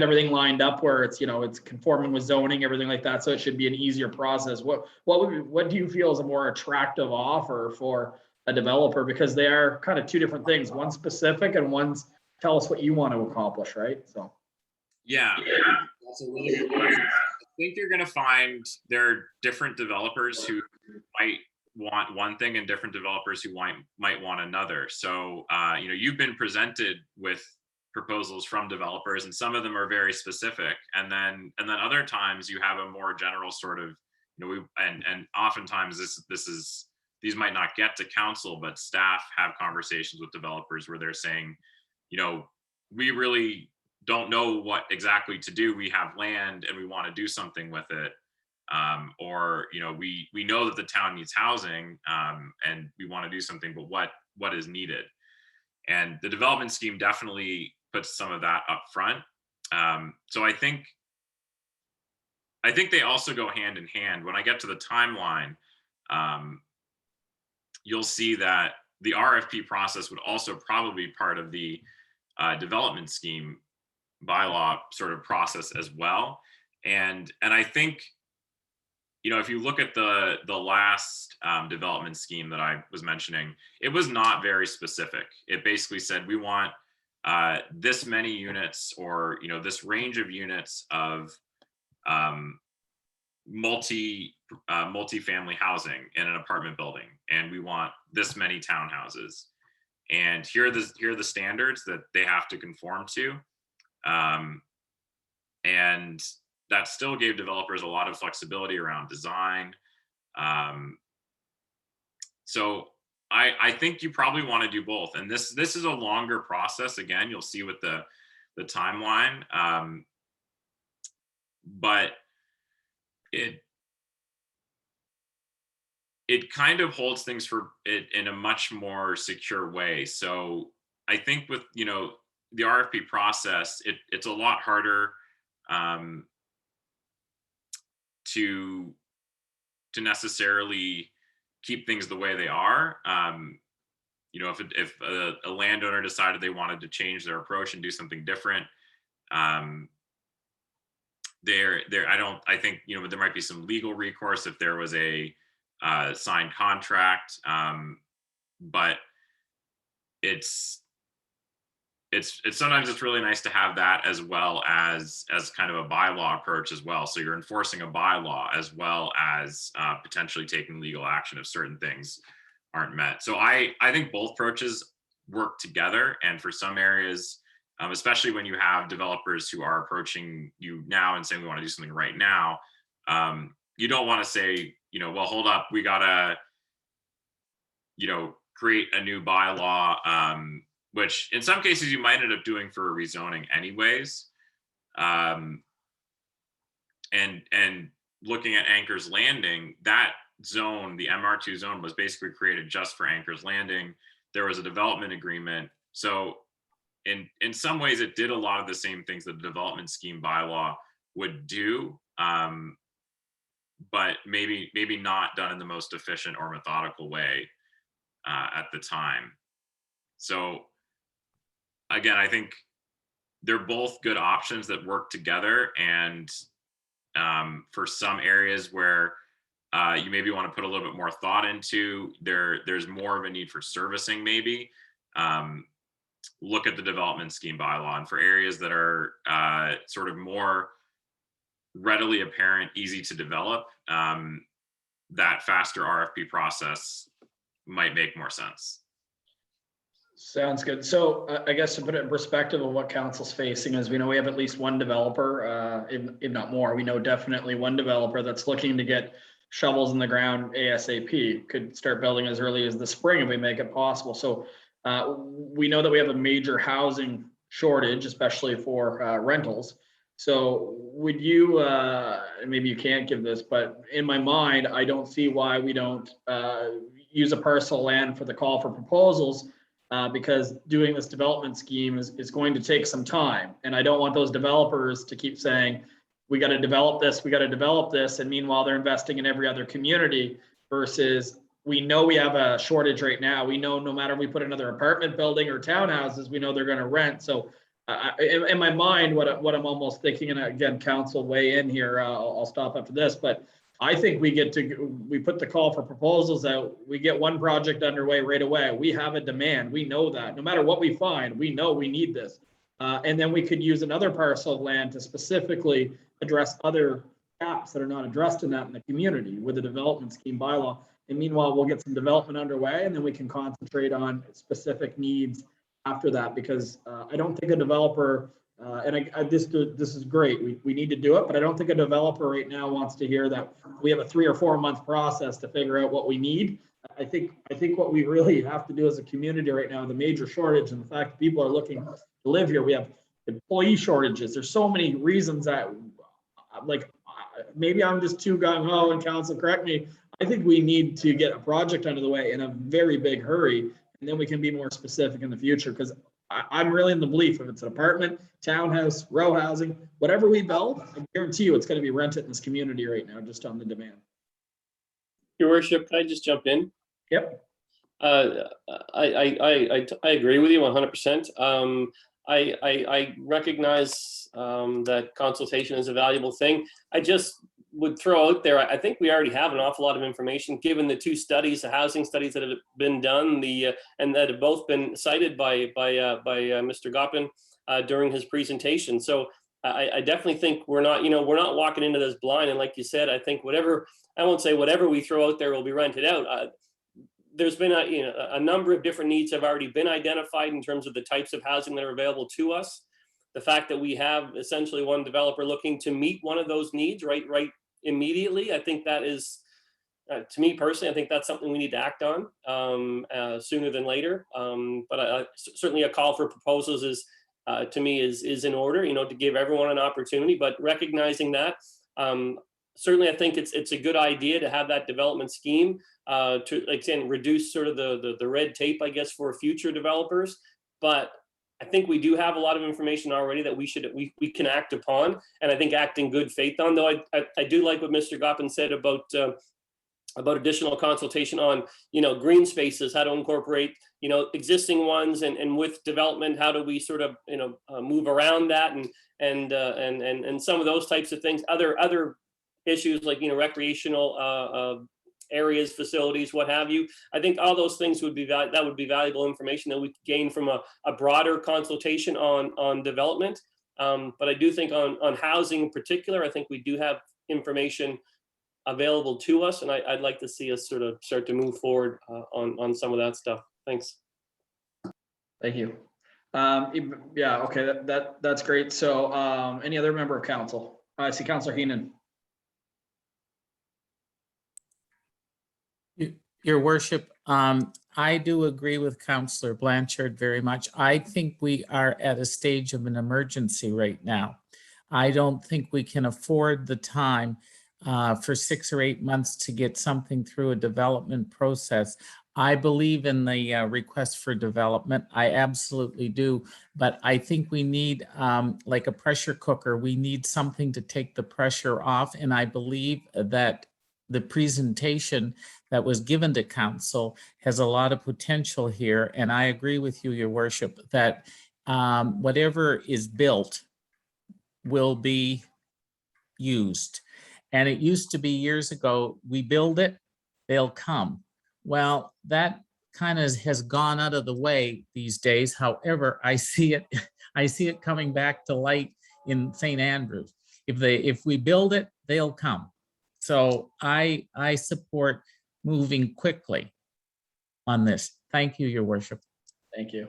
everything lined up where it's it's conforming with zoning, everything like that, so it should be an easier process? What do you feel is a more attractive offer for a developer, because they are kind of two different things, one's specific and one's tell us what you want to accomplish, right? So yeah, that's a really good question. I think you're going to find there are different developers who might want one thing and different developers who might want another. So you've been presented with proposals from developers, and some of them are very specific, and then other times you have a more general sort of and oftentimes these might not get to council, but staff have conversations with developers where they're saying, we really don't know what exactly to do. We have land and we want to do something with it. Or, we know that the town needs housing and we want to do something, but what is needed? And the development scheme definitely puts some of that up front. So I think they also go hand in hand. When I get to the timeline, you'll see that the RFP process would also probably be part of the development scheme bylaw sort of process as well. And I think, if you look at the last development scheme that I was mentioning, it was not very specific. It basically said, we want this many units, or, this range of units of multi-family housing in an apartment building. And we want this many townhouses. And here are the standards that they have to conform to. And that still gave developers a lot of flexibility around design. So I think you probably want to do both. And this is a longer process. Again, you'll see with the timeline. but it kind of holds things for it in a much more secure way. So I think with, you know, the RFP process, it's a lot harder to necessarily keep things the way they are. You know, if a landowner decided they wanted to change their approach and do something different, I think, you know, there might be some legal recourse if there was a signed contract, but it's sometimes it's really nice to have that as well as kind of a bylaw approach as well. So you're enforcing a bylaw as well as potentially taking legal action if certain things aren't met. So I think both approaches work together, and for some areas, especially when you have developers who are approaching you now and saying we want to do something right now, you don't want to say, you know, well, hold up, we gotta, you know, create a new bylaw, which in some cases you might end up doing for a rezoning anyways. And looking at Anchor's Landing, that zone, the MR2 zone, was basically created just for Anchor's Landing. There was a development agreement. So in some ways it did a lot of the same things that the development scheme bylaw would do, but maybe not done in the most efficient or methodical way at the time. So again, I think they're both good options that work together. And for some areas where you maybe want to put a little bit more thought into, there's more of a need for servicing maybe, look at the development scheme bylaw. And for areas that are sort of more readily apparent, easy to develop, that faster RFP process might make more sense. Sounds good. So I guess to put it in perspective of what council's facing is, we know we have at least one developer, if not more. We know definitely one developer that's looking to get shovels in the ground ASAP, could start building as early as the spring if we make it possible. So we know that we have a major housing shortage, especially for rentals. So would you, maybe you can't give this, but in my mind, I don't see why we don't use a parcel of land for the call for proposals, because doing this development scheme is going to take some time. And I don't want those developers to keep saying, we got to develop this, we got to develop this. And meanwhile, they're investing in every other community versus we know we have a shortage right now. We know no matter if we put another apartment building or townhouses, we know they're going to rent. So in my mind, what I'm almost thinking, and again, council weigh in here, I'll stop after this, but I think we put the call for proposals out, we get one project underway right away. We have a demand. We know that no matter what we find, we know we need this. And then we could use another parcel of land to specifically address other gaps that are not addressed in the community with the development scheme bylaw. And meanwhile, we'll get some development underway and then we can concentrate on specific needs after that, because I don't think a developer, this is great. We need to do it, but I don't think a developer right now wants to hear that we have a 3 or 4 month process to figure out what we need. I think what we really have to do as a community right now, the major shortage and the fact that people are looking to live here, we have employee shortages. There's so many reasons that, like, maybe I'm just too gung-ho, and council, correct me. I think we need to get a project under the way in a very big hurry, and then we can be more specific in the future, because I'm really in the belief if it's an apartment, townhouse, row housing, whatever we build, I guarantee you it's going to be rented in this community right now, just on the demand. Your worship, can I just jump in? Yep. I agree with you 100%. I recognize that consultation is a valuable thing. I just would throw out there, I think we already have an awful lot of information, given the 2 studies, the housing studies that have been done, and that have both been cited by Mr. Goppin during his presentation. So I definitely think we're not walking into this blind. And like you said, I think I won't say whatever we throw out there will be rented out. There's been a number of different needs have already been identified in terms of the types of housing that are available to us. The fact that we have essentially one developer looking to meet one of those needs right immediately, I think that is, to me personally, I think that's something we need to act on sooner than later. But certainly a call for proposals to me is in order, to give everyone an opportunity, but recognizing that, certainly I think it's a good idea to have that development scheme to, like saying, reduce sort of the red tape, I guess, for future developers. But I think we do have a lot of information already that we can act upon, and I think act in good faith on. Though I do like what Mr. Goppin said about additional consultation on, green spaces, how to incorporate, existing ones, and with development, how do we sort of, move around that, and some of those types of things. Other issues like, recreational areas, facilities, what have you. I think all those things would be valuable information that we could gain from a broader consultation on development. But I do think on housing in particular, I think we do have information available to us, and I'd like to see us sort of start to move forward on some of that stuff. Thanks. Thank you. Yeah, okay, that's great. So any other member of council? I see Councillor Heenan. Your worship, I do agree with Councillor Blanchard very much. I think we are at a stage of an emergency right now. I don't think we can afford the time for 6 or 8 months to get something through a development process. I believe in the request for development. I absolutely do. But I think we need, like a pressure cooker, we need something to take the pressure off. And I believe that the presentation that was given to council has a lot of potential here. And I agree with you, your worship, that whatever is built will be used. And it used to be years ago, we build it, they'll come. Well, that kind of has gone out of the way these days. However, I see it coming back to light in St. Andrews. If we build it, they'll come. So I support moving quickly on this. Thank you, your worship. Thank you.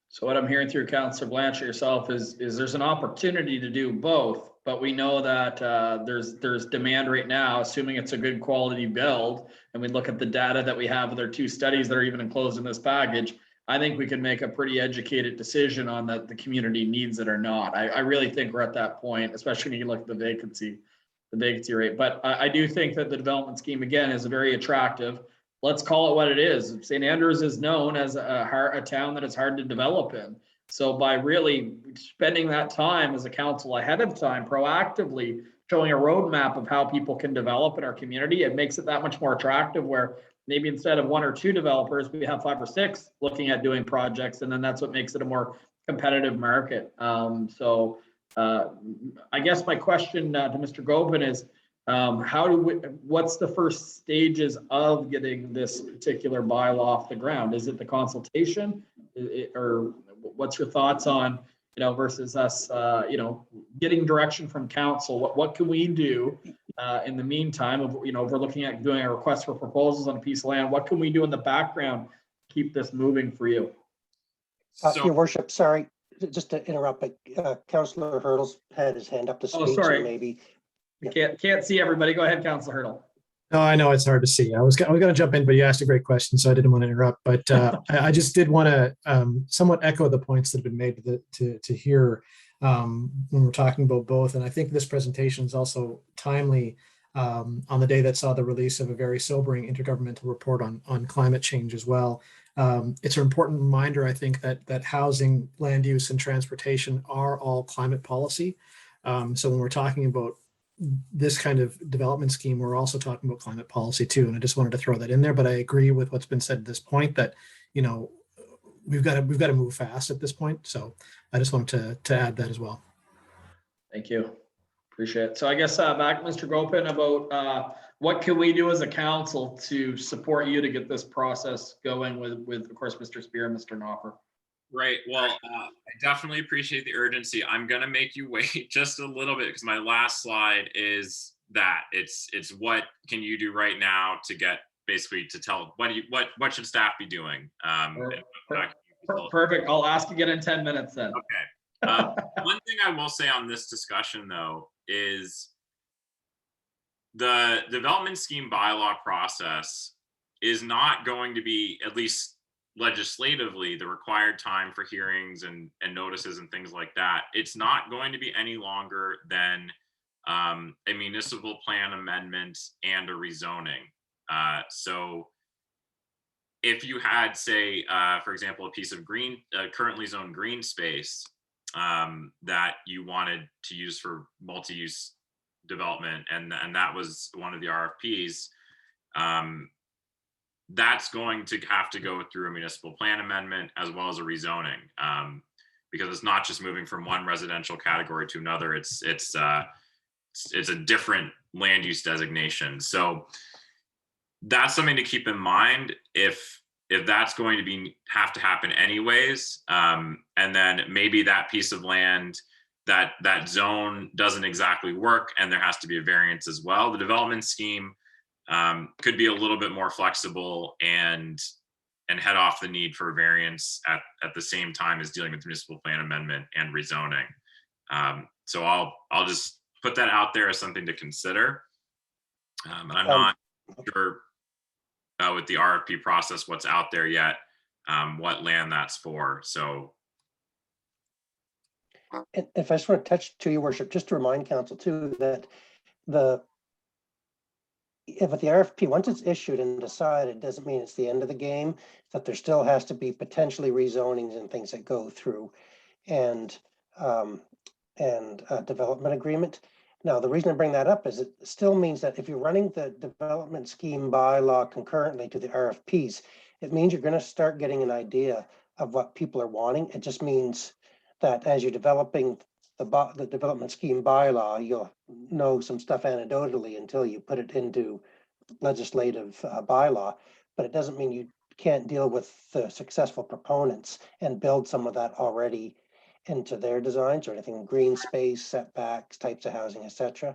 So what I'm hearing through Councillor Blanchard yourself is there's an opportunity to do both, but we know that there's demand right now, assuming it's a good quality build, and we look at the data that we have with our 2 studies that are even enclosed in this package. I think we can make a pretty educated decision on that the community needs it or not. I really think we're at that point, especially when you look at the vacancy rate. But I do think that the development scheme, again, is very attractive. Let's call it what it is. St. Andrews is known as a town that is hard to develop in. So by really spending that time as a council ahead of time, proactively showing a roadmap of how people can develop in our community, it makes it that much more attractive, where maybe instead of 1 or 2 developers, we have 5 or 6 looking at doing projects. And then that's what makes it a more competitive market. I guess my question to Mr. Gopin is, what's the first stages of getting this particular bylaw off the ground? Is it the consultation, or what's your thoughts on, versus us, getting direction from council? What can we do in the meantime of, if we're looking at doing a request for proposals on a piece of land, what can we do in the background to keep this moving for you? Your worship, sorry, just to interrupt, but Councillor Hurdle's had his hand up to speak. Oh, sorry. So maybe. Can't see everybody. Go ahead, Councillor Hurdle. No, I know it's hard to see. I was going to jump in, but you asked a great question, so I didn't want to interrupt. But I just did want to somewhat echo the points that have been made to hear when we're talking about both. And I think this presentation is also timely on the day that saw the release of a very sobering intergovernmental report on climate change as well. It's an important reminder, I think, that housing, land use, and transportation are all climate policy. So when we're talking about this kind of development scheme, we're also talking about climate policy too. And I just wanted to throw that in there, but I agree with what's been said at this point that, we've got to move fast at this point. So I just wanted to add that as well. Thank you. Appreciate it. So I guess back to Mr. Gopin about what can we do as a council to support you to get this process going with of course, Mr. Spear and Mr. Knopper. Right. Well, I definitely appreciate the urgency. I'm going to make you wait just a little bit because my last slide is that it's what can you do right now to get basically to tell what should staff be doing? Perfect. I'll ask again in 10 minutes then. Okay. One thing I will say on this discussion though is the development scheme bylaw process is not going to be, at least legislatively, the required time for hearings and notices and things like that, it's not going to be any longer than a municipal plan amendment and a rezoning. So if you had, say, for example, a piece of green, currently zoned green space that you wanted to use for multi-use development, and that was one of the RFPs, that's going to have to go through a municipal plan amendment as well as a rezoning, because it's not just moving from one residential category to another. It's a different land use designation. So that's something to keep in mind if that's going to have to happen anyways. And then maybe that piece of land, that zone doesn't exactly work, and there has to be a variance as well. The development scheme could be a little bit more flexible and head off the need for a variance at the same time as dealing with municipal plan amendment and rezoning. So I'll just put that out there as something to consider. And I'm not sure with the RFP process what's out there yet, what land that's for. So If I just want to touch to your worship, just to remind council too, that if the RFP, once it's issued and decided, doesn't mean it's the end of the game, that there still has to be potentially rezonings and things that go through and development agreement. Now, the reason I bring that up is it still means that if you're running the development scheme bylaw concurrently to the RFPs, it means you're going to start getting an idea of what people are wanting. It just means that as you're developing the development scheme bylaw, you'll know some stuff anecdotally until you put it into legislative bylaw, but it doesn't mean you can't deal with the successful proponents and build some of that already into their designs, or anything green space, setbacks, types of housing, etc.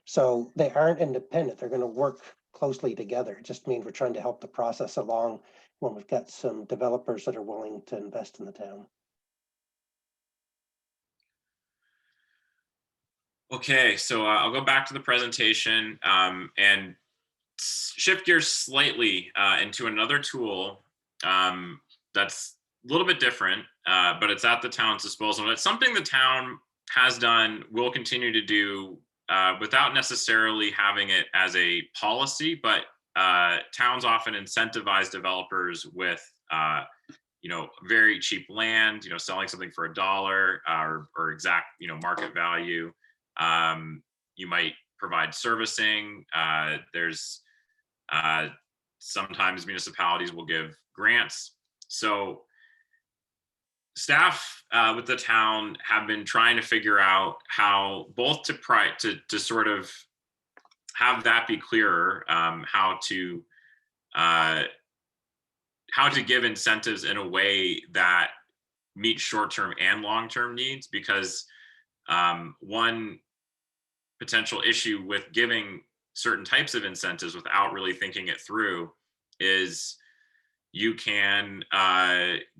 So they aren't independent. They're going to work closely together. It just means we're trying to help the process along when we've got some developers that are willing to invest in the town. okay, so I'll go back to the presentation and shift gears slightly into another tool that's a little bit different, but it's at the town's disposal. And it's something the town has done, will continue to do without necessarily having it as a policy, but towns often incentivize developers with very cheap land, selling something for $1 or exact, market value. You might provide servicing. There's sometimes municipalities will give grants. So staff with the town have been trying to figure out how both to sort of have that be clearer, how to give incentives in a way that meet short-term and long-term needs, because one potential issue with giving certain types of incentives without really thinking it through is you can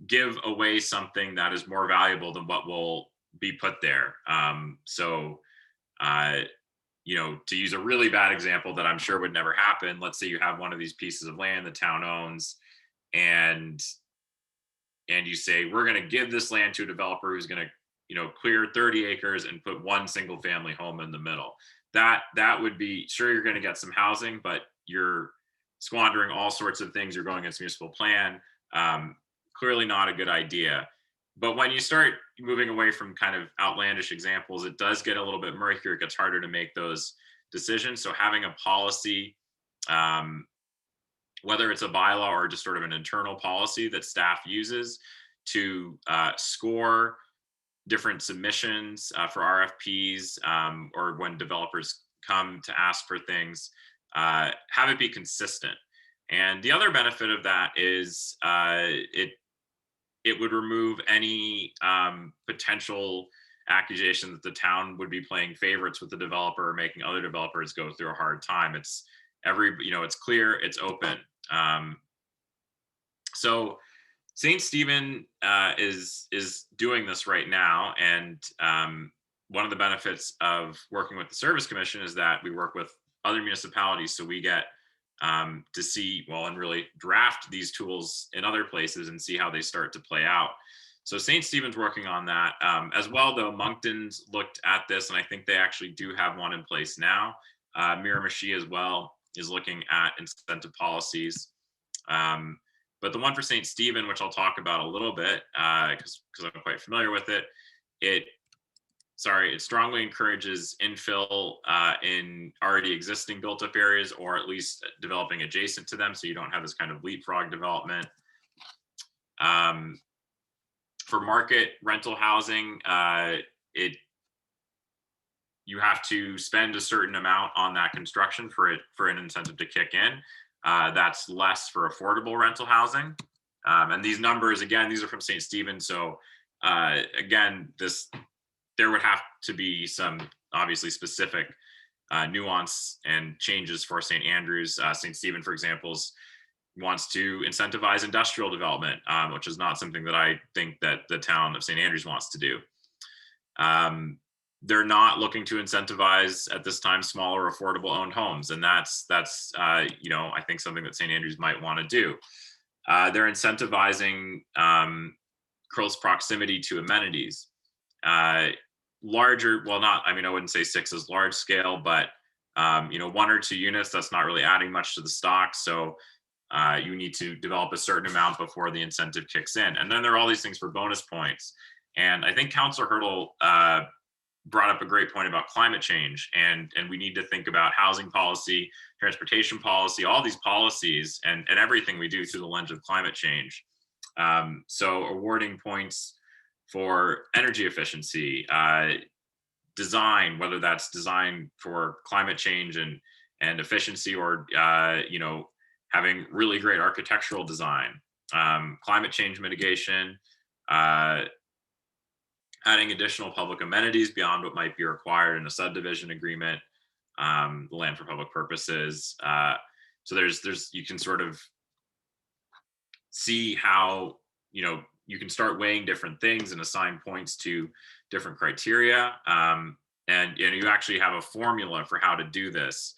give away something that is more valuable than what will be put there. To use a really bad example that I'm sure would never happen, let's say you have one of these pieces of land the town owns, and you say, we're going to give this land to a developer who's going to clear 30 acres and put one single family home in the middle. That would be, sure, you're going to get some housing, but you're squandering all sorts of things. You're going against municipal plan. Clearly not a good idea. But when you start moving away from kind of outlandish examples, it does get a little bit murkier. It gets harder to make those decisions. So having a policy, whether it's a bylaw or just sort of an internal policy that staff uses to score different submissions for RFPs or when developers come to ask for things, have it be consistent. And the other benefit of that is it would remove any potential accusation that the town would be playing favorites with the developer or making other developers go through a hard time. It's it's clear, it's open. So St. Stephen is doing this right now, and one of the benefits of working with the Service Commission is that we work with other municipalities, so we get to see, well, and really draft these tools in other places and see how they start to play out. So St. Stephen's working on that as well, though. Moncton's looked at this, and I think they actually do have one in place now. Miramichi as well is looking at incentive policies. But the one for St. Stephen, which I'll talk about a little bit because I'm quite familiar with it, it strongly encourages infill in already existing built up areas, or at least developing adjacent to them, so you don't have this kind of leapfrog development. For market rental housing, you have to spend a certain amount on that construction for an incentive to kick in. That's less for affordable rental housing. And these numbers, again, these are from St. Stephen's. So again, there would have to be some obviously specific nuance and changes for St. Andrews. St. Stephen, for example, wants to incentivize industrial development, which is not something that I think that the town of St. Andrews wants to do. They're not looking to incentivize at this time smaller affordable owned homes, and that's you know, I think something that St. Andrews might want to do. They're incentivizing close proximity to amenities. Larger, well, not, I mean, I wouldn't say 6 is large scale, but you know, 1 or 2 units, that's not really adding much to the stock. So you need to develop a certain amount before the incentive kicks in. And then there are all these things for bonus points. And I think Councillor Hurdle brought up a great point about climate change, and we need to think about housing policy, transportation policy, all these policies, and everything we do through the lens of climate change. So awarding points for energy efficiency, design, whether that's design for climate change and efficiency, or you know, having really great architectural design, climate change mitigation, adding additional public amenities beyond what might be required in a subdivision agreement, the land for public purposes. So there's you can sort of see how, you know, you can start weighing different things and assign points to different criteria. And you actually have a formula for how to do this.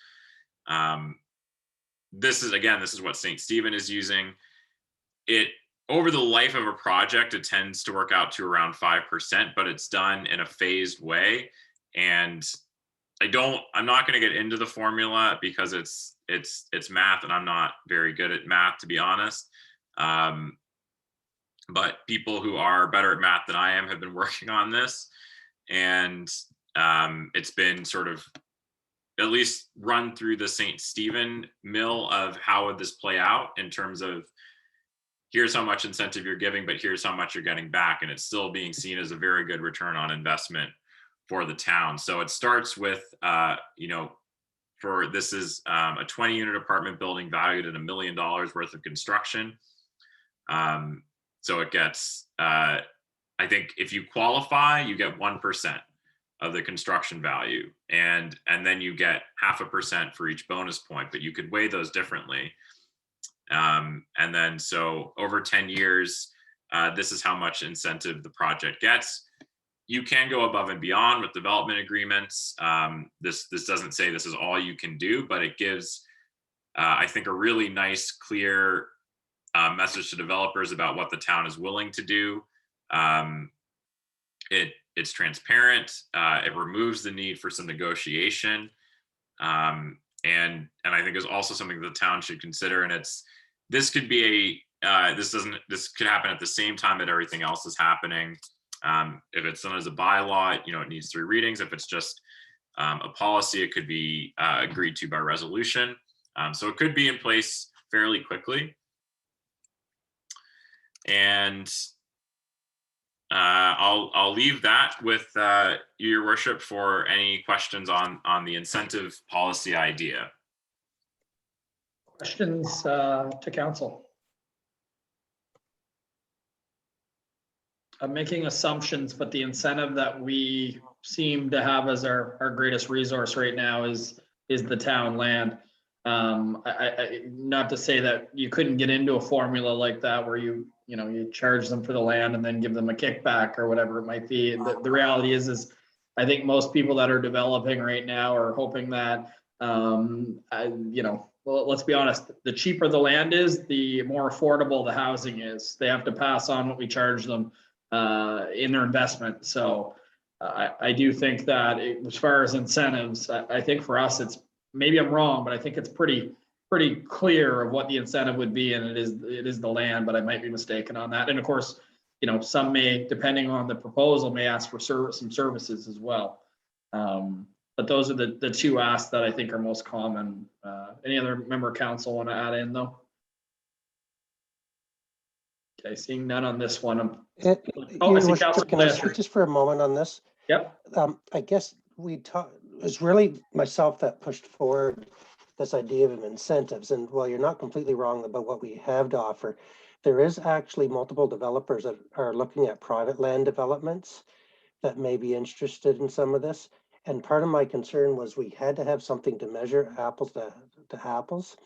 This is what St. Stephen is using. Over the life of a project, it tends to work out to around 5%, but it's done in a phased way. And I'm not going to get into the formula because it's math, and I'm not very good at math, to be honest. But people who are better at math than I am have been working on this, and it's been sort of at least run through the St. Stephen mill of how would this play out in terms of, here's how much incentive you're giving, but here's how much you're getting back. And it's still being seen as a very good return on investment for the town. So it starts with, you know, this is a 20-unit apartment building valued at $1 million worth of construction. So it gets, I think if you qualify, you get 1% of the construction value. And then you get 0.5% for each bonus point, but you could weigh those differently. And then, so over 10 years, this is how much incentive the project gets. You can go above and beyond with development agreements. This doesn't say this is all you can do, but it gives, I think, a really nice, clear message to developers about what the town is willing to do. It's transparent. It removes the need for some negotiation. And I think is also something that the town should consider. And this could be this could happen at the same time that everything else is happening. If it's done as a bylaw, you know, it needs 3 readings. If it's just a policy, it could be agreed to by resolution. So it could be in place fairly quickly. And I'll leave that with your worship for any questions on the incentive policy idea. Questions to council? I'm making assumptions, but the incentive that we seem to have as our greatest resource right now is the town land. Not to say that you couldn't get into a formula like that where you charge them for the land and then give them a kickback or whatever it might be. The reality is I think most people that are developing right now are hoping that Well, let's be honest, the cheaper the land is, the more affordable the housing is. They have to pass on what we charge them in their investment. So I do think that as far as incentives, I think for us, it's, maybe I'm wrong, but I think it's pretty clear of what the incentive would be, and it is the land, but I might be mistaken on that. And of course, some may, depending on the proposal, may ask for some services as well. But those are the two asks that I think are most common. Any other member of council want to add in though? Okay, seeing none on this one. I see Councilor Can I Blanchard. speak just for a moment on this? Yep. I guess it was really myself that pushed forward this idea of incentives. And while you're not completely wrong about what we have to offer, there is actually multiple developers that are looking at private land developments that may be interested in some of this. And part of my concern was we had to have something to measure apples to apples.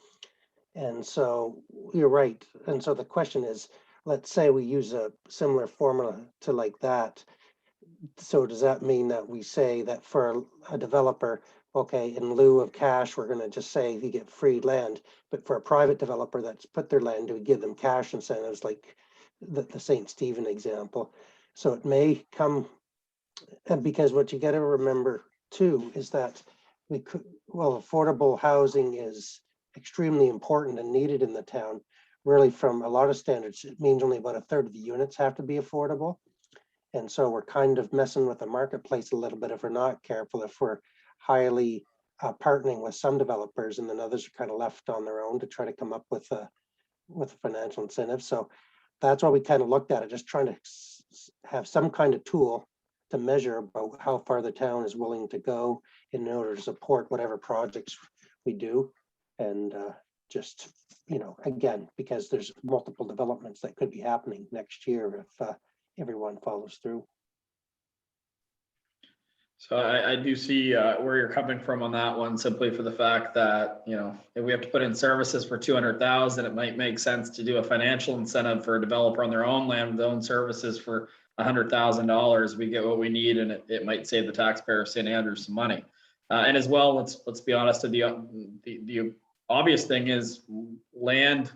And so you're right. And so the question is, let's say we use a similar formula to like that. So does that mean that we say that for a developer, okay, in lieu of cash, we're going to just say you get free land, but for a private developer that's put their land, do we give them cash incentives like the St. Stephen example? So it may come, and because what you got to remember too is that affordable housing is extremely important and needed in the town. Really, from a lot of standards, it means only about a third of the units have to be affordable. And so we're kind of messing with the marketplace a little bit if we're not careful, if we're highly partnering with some developers and then others are kind of left on their own to try to come up with a financial incentive. So that's why we kind of looked at it, just trying to have some kind of tool to measure about how far the town is willing to go in order to support whatever projects we do. And just, again, because there's multiple developments that could be happening next year if everyone follows through. So I do see where you're coming from on that one, simply for the fact that, if we have to put in services for 200,000, it might make sense to do a financial incentive for a developer on their own land, with their own services for $100,000. We get what we need, and it might save the taxpayer of St. Andrews some money. And as well, let's be honest, the obvious thing is land.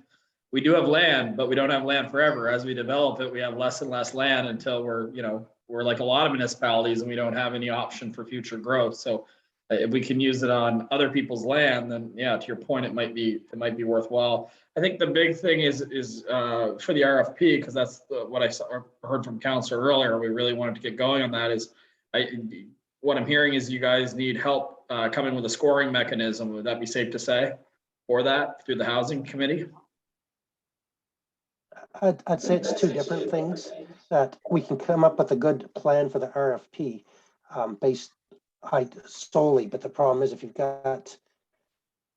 We do have land, but we don't have land forever. As we develop it, we have less and less land until we're like a lot of municipalities and we don't have any option for future growth. So if we can use it on other people's land, then yeah, to your point, it might be worthwhile. I think the big thing is for the RFP, because that's what I heard from Councilor earlier. We really wanted to get going on that. What I'm hearing is you guys need help coming with a scoring mechanism. Would that be safe to say for that through the housing committee? I'd say it's two different things, that we can come up with a good plan for the RFP based solely, but the problem is if you've got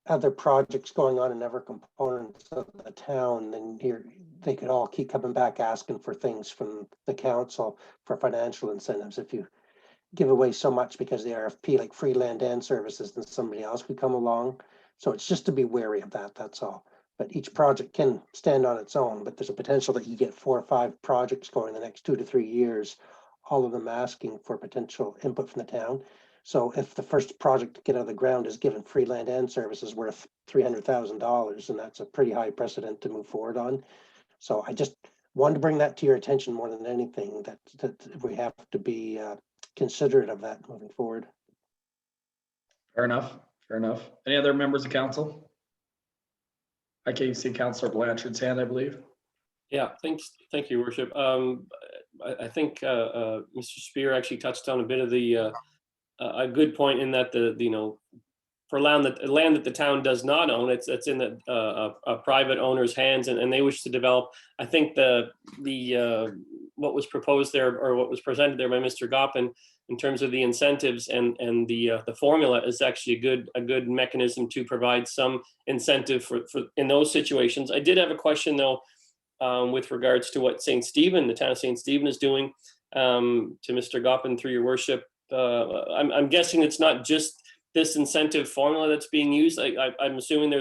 other projects going on in other components of the town, then they could all keep coming back asking for things from the council for financial incentives. If you give away so much because of the RFP, like free land and services, then somebody else could come along. So it's just to be wary of that, that's all. But each project can stand on its own, but there's a potential that you get 4 or 5 projects going in the next 2 to 3 years, all of them asking for potential input from the town. So if the first project to get out of the ground is given free land and services worth $300,000, and that's a pretty high precedent to move forward on. So I just wanted to bring that to your attention more than anything, that we have to be considerate of that moving forward. Fair enough. Any other members of council? Okay, you see Councilor Blanchard's hand, I believe. Yeah, thanks. Thank you, Worship. I think Mr. Spear actually touched on a bit of the a good point in that for land that the town does not own, it's in a private owner's hands, and they wish to develop. I think the what was proposed there, or what was presented there by Mr. Goppin in terms of the incentives and the formula is actually a good mechanism to provide some incentive for in those situations. I did have a question though, with regards to what the town of St. Stephen is doing, to Mr. Goppin through your worship. I'm guessing it's not just this incentive formula that's being used. I'm assuming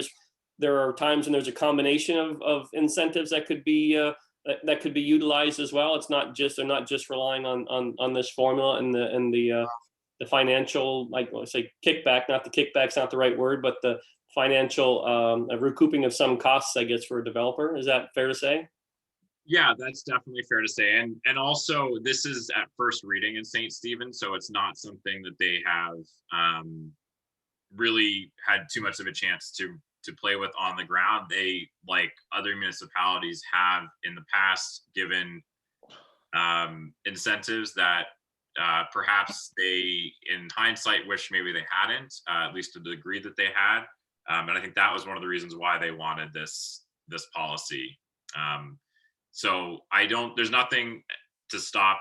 there are times when there's a combination of incentives that could be utilized as well. They're not just relying on this formula and the the financial, like let's say kickback, not the kickback's not the right word, but the financial recouping of some costs, I guess, for a developer. Is that fair to say? Yeah, that's definitely fair to say. And also this is at first reading in St. Stephen, so it's not something that they have really had too much of a chance to play with on the ground. They, like other municipalities, have in the past given incentives that perhaps they, in hindsight, wish maybe they hadn't, at least to the degree that they had. And I think that was one of the reasons why they wanted this policy. So there's nothing to stop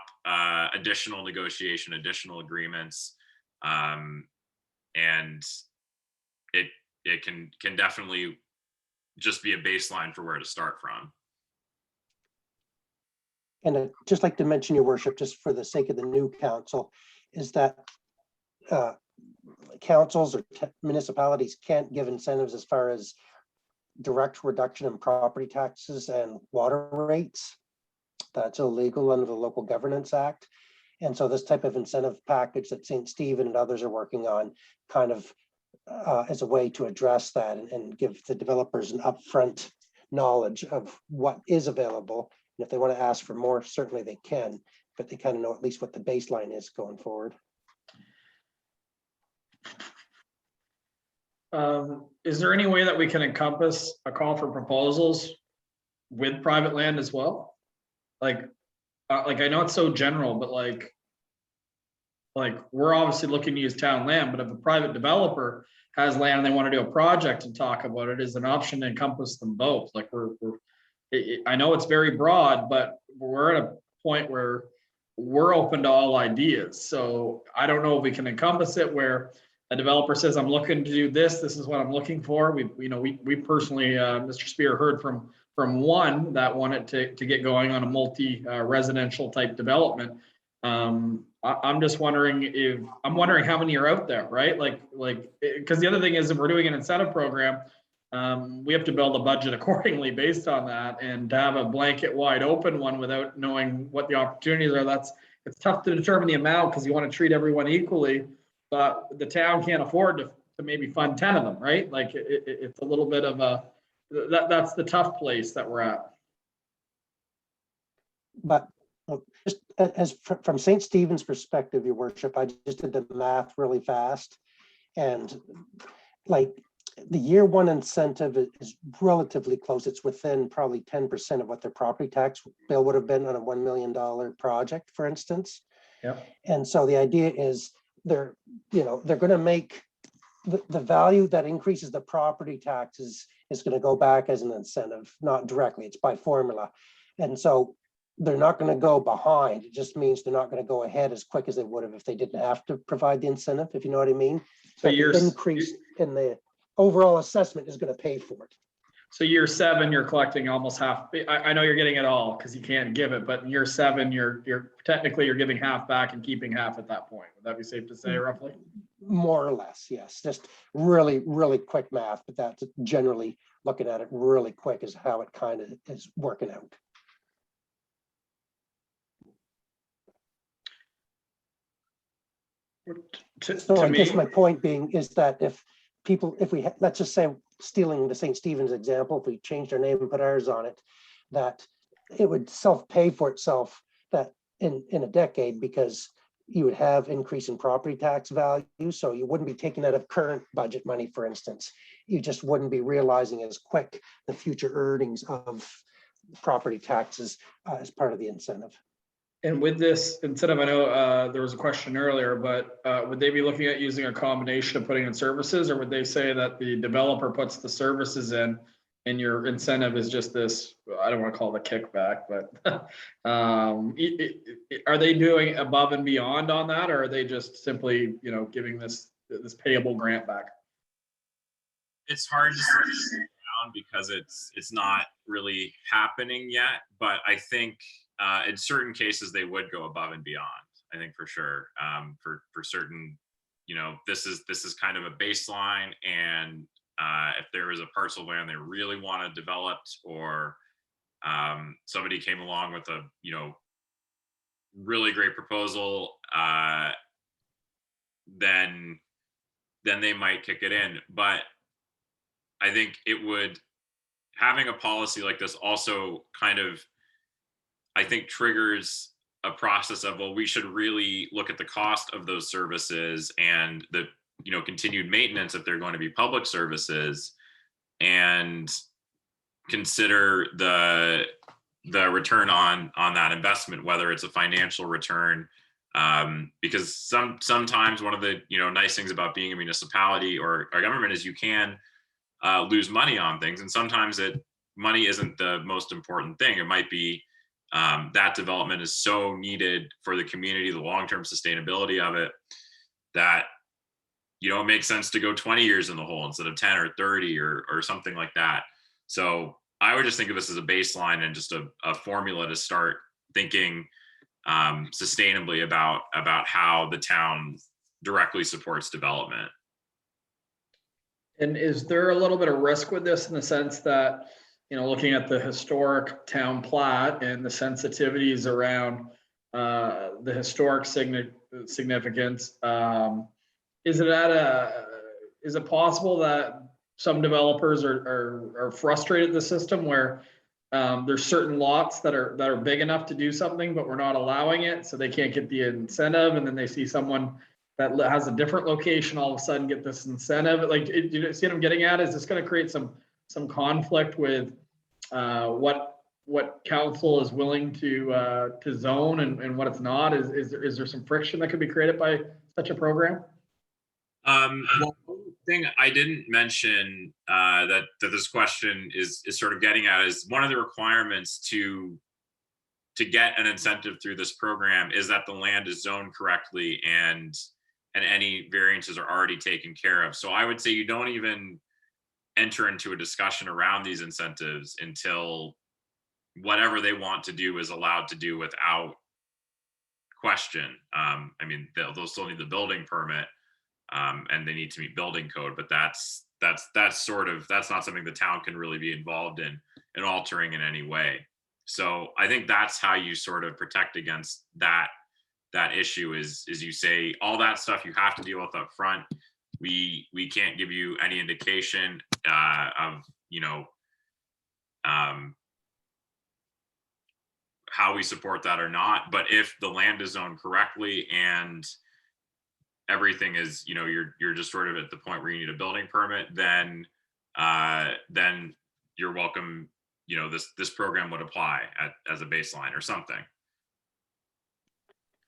additional negotiation, additional agreements, and it can definitely just be a baseline for where to start from. And I'd just like to mention, your worship, just for the sake of the new council, is that councils or municipalities can't give incentives as far as direct reduction in property taxes and water rates. That's illegal under the Local Governance Act. And so this type of incentive package that St. Stephen and others are working on kind of as a way to address that and give the developers an upfront knowledge of what is available. And if they want to ask for more, certainly they can, but they kind of know at least what the baseline is going forward. Is there any way that we can encompass a call for proposals with private land as well? Like I know it's so general, but like we're obviously looking to use town land, but if a private developer has land and they want to do a project and talk about it, is an option to encompass them both. Like I know it's very broad, but we're at a point where we're open to all ideas. So I don't know if we can encompass it where a developer says, I'm looking to do this. This is what I'm looking for. We personally, Mr. Spear, heard from one that wanted to get going on a multi-residential type development. I'm just wondering how many are out there, right? Because the other thing is, if we're doing an incentive program, we have to build a budget accordingly based on that, and to have a blanket wide open one without knowing what the opportunities are, it's tough to determine the amount because you want to treat everyone equally. But the town can't afford to maybe fund 10 of them, right? Like it's a little bit of that's the tough place that we're at. But just as from St. Stephen's perspective, your worship, I just did the math really fast. And like the year one incentive is relatively close. It's within probably 10% of what their property tax bill would have been on a $1 million project, for instance. Yep. And so the idea is they're going to make the value that increases the property taxes is going to go back as an incentive, not directly, it's by formula. And so they're not going to go behind. It just means they're not going to go ahead as quick as they would have if they didn't have to provide the incentive, if you know what I mean. So the increase in the overall assessment is going to pay for it. So year 7, you're collecting almost half. I know you're getting it all because you can't give it, but in year 7, you're technically giving half back and keeping half at that point. Would that be safe to say, roughly? More or less, yes. Just really, really quick math, but that's generally looking at it really quick is how it kind of is working out. So I guess my point being is that if we let's just say, stealing the St. Stephen's example, if we changed our name and put ours on it, that it would self-pay for itself that in a decade, because you would have increase in property tax value. So you wouldn't be taking out of current budget money, for instance. You just wouldn't be realizing as quick the future earnings of property taxes as part of the incentive. And with this incentive, I know there was a question earlier, but would they be looking at using a combination of putting in services, or would they say that the developer puts the services in and your incentive is just this, I don't want to call it a kickback, but are they doing above and beyond on that, or are they just simply, giving this payable grant back? It's hard to say down because it's not really happening yet, but I think in certain cases they would go above and beyond. I think for sure, for certain, this is kind of a baseline, and if there was a parcel of land they really wanted developed, or somebody came along with a really great proposal, then they might kick it in. But I think having a policy like this also kind of, I think, triggers a process of, well, we should really look at the cost of those services and the, continued maintenance if they're going to be public services, and consider the return on that investment, whether it's a financial return. Because sometimes one of the nice things about being a municipality or a government is you can lose money on things, and sometimes money isn't the most important thing. It might be that development is so needed for the community, the long-term sustainability of it, that it makes sense to go 20 years in the hole instead of 10 or 30 or something like that. So I would just think of this as a baseline and just a formula to start thinking sustainably about how the town directly supports development. And is there a little bit of risk with this in the sense that, looking at the historic town plat and the sensitivities around the historic significance, is it possible that some developers are frustrated with the system where there's certain lots that are big enough to do something, but we're not allowing it, so they can't get the incentive, and then they see someone that has a different location all of a sudden get this incentive? Like, you see what I'm getting at? Is this going to create some conflict with what council is willing to zone and what it's not? Is there some friction that could be created by such a program? Well, one thing I didn't mention that this question is sort of getting at is one of the requirements to get an incentive through this program is that the land is zoned correctly and any variances are already taken care of. So I would say you don't even enter into a discussion around these incentives until whatever they want to do is allowed to do without question. I mean, they'll still need the building permit, and they need to meet building code, but that's not something the town can really be involved in altering in any way. So I think that's how you sort of protect against that issue is you say all that stuff you have to deal with up front. We can't give you any indication of how we support that or not. But if the land is zoned correctly and everything is, you're just sort of at the point where you need a building permit, then you're welcome. This program would apply as a baseline or something.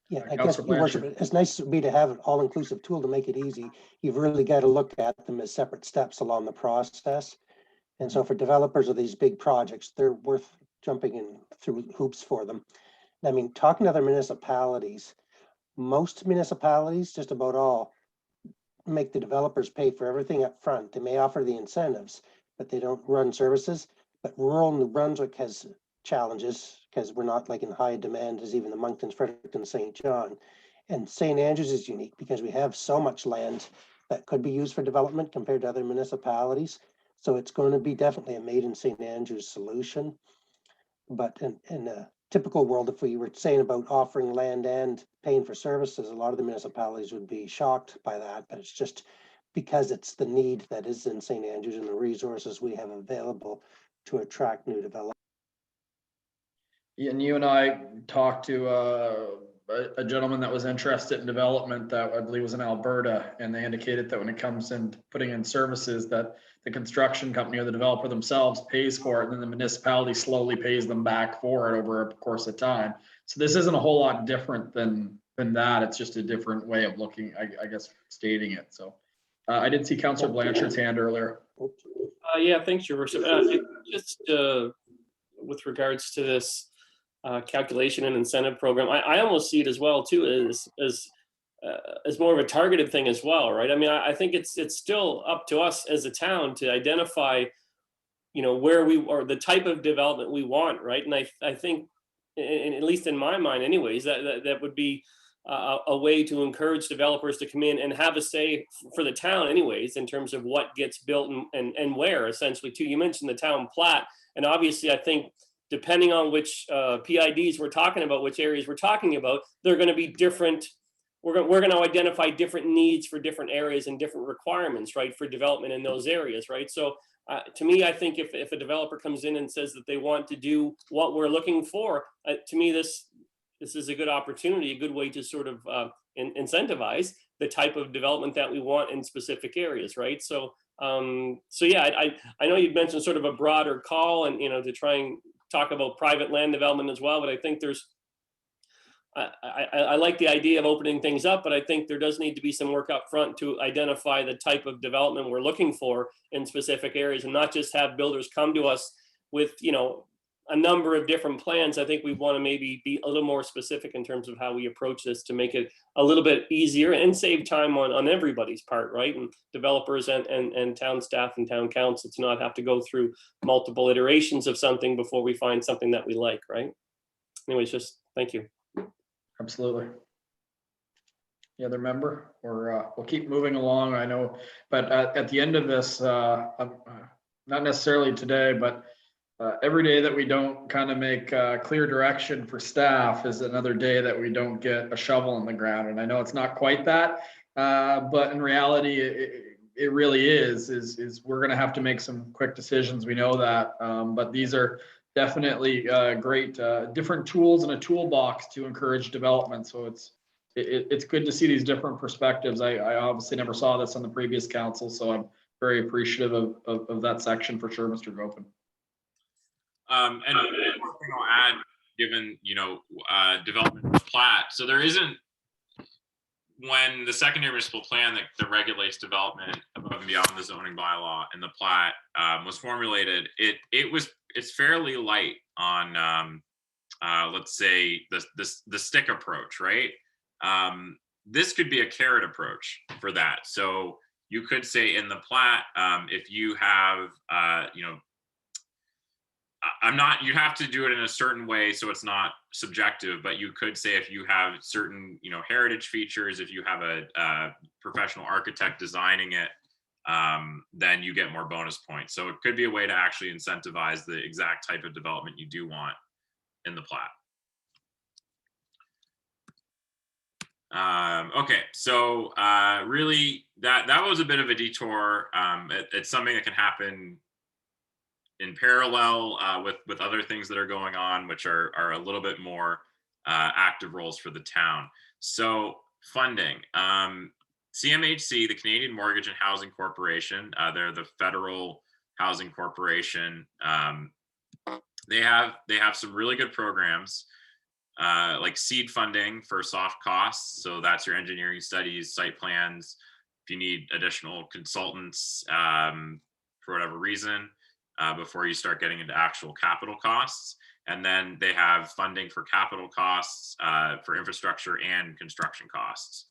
Yeah, I guess, Your Worship, it's nice to be to have an all-inclusive tool to make it easy. You've really got to look at them as separate steps along the process. And so for developers of these big projects, they're worth jumping in through hoops for them. I mean, talking to other municipalities, most municipalities, just about all, make the developers pay for everything up front. They may offer the incentives, but they don't run services. But rural New Brunswick has challenges because we're not like in high demand as even the Monktons, Fredericton, St. John. And St. Andrews is unique because we have so much land that could be used for development compared to other municipalities. So it's going to be definitely a made in St. Andrews solution. But in a typical world, if we were saying about offering land and paying for services, a lot of the municipalities would be shocked by that. But it's just because it's the need that is in St. Andrews and the resources we have available to attract new development. And you and I talked to a gentleman that was interested in development that I believe was in Alberta, and they indicated that when it comes in putting in services, that the construction company or the developer themselves pays for it, and then the municipality slowly pays them back for it over a course of time. So this isn't a whole lot different than that. It's just a different way of looking, I guess, stating it. So I did see Councillor Blanchard's hand earlier. Yeah, thanks, Your Worship. Just with regards to this calculation and incentive program, I almost see it as well too as more of a targeted thing as well, right? I mean, I think it's still up to us as a town to identify, where we or the type of development we want, right? And I think, at least in my mind, anyways, that would be a way to encourage developers to come in and have a say for the town, anyways, in terms of what gets built and where, essentially. Too, you mentioned the town plat, and obviously, I think, depending on which PIDs we're talking about, which areas we're talking about, they're going to be different we're going to identify different needs for different areas and different requirements, right, for development in those areas, right? So to me, I think if a developer comes in and says that they want to do what we're looking for, to me, this is a good opportunity, a good way to sort of incentivize the type of development that we want in specific areas, right? So yeah, I know you'd mentioned sort of a broader call and, to try and talk about private land development as well, but I think I like the idea of opening things up, but I think there does need to be some work up front to identify the type of development we're looking for in specific areas, and not just have builders come to us with, a number of different plans. I think we want to maybe be a little more specific in terms of how we approach this to make it a little bit easier and save time on everybody's part, right? And developers and town staff and town council to not have to go through multiple iterations of something before we find something that we like, right? Anyways, just thank you. Absolutely. The other member, or we'll keep moving along, I know, but at the end of this, not necessarily today, but every day that we don't kind of make clear direction for staff is another day that we don't get a shovel in the ground. And I know it's not quite that, but in reality, it really is we're going to have to make some quick decisions. We know that, but these are definitely great different tools in a toolbox to encourage development. So it's good to see these different perspectives. I obviously never saw this on the previous council, so I'm very appreciative of that section for sure, Mr. Gopin. And one more thing I'll add, given development plat. So there isn't, when the secondary municipal plan that regulates development above and beyond the zoning bylaw and the plat was formulated, it's fairly light on let's say the stick approach, right? This could be a carrot approach for that. So you could say in the plat, if you have you have to do it in a certain way so it's not subjective, but you could say if you have certain, heritage features, if you have a professional architect designing it, then you get more bonus points. So it could be a way to actually incentivize the exact type of development you do want in the plat. Okay, so really that was a bit of a detour. It's something that can happen in parallel with other things that are going on, which are a little bit more active roles for the town. So funding, CMHC, the Canadian Mortgage and Housing Corporation, they're the federal housing corporation. They have some really good programs like seed funding for soft costs. So that's your engineering studies, site plans. If you need additional consultants for whatever reason, before you start getting into actual capital costs. And then they have funding for capital costs, for infrastructure and construction costs.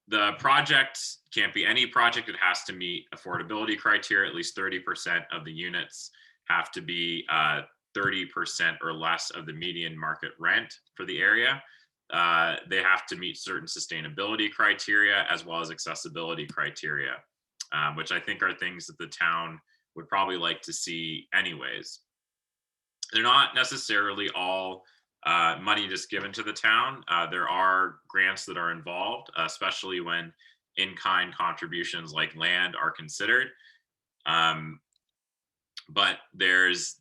The project can't be any project. It has to meet affordability criteria. At least 30% of the units have to be 30% or less of the median market rent for the area. They have to meet certain sustainability criteria as well as accessibility criteria, which I think are things that the town would probably like to see anyways. They're not necessarily all money just given to the town. There are grants that are involved, especially when in-kind contributions like land are considered. But there's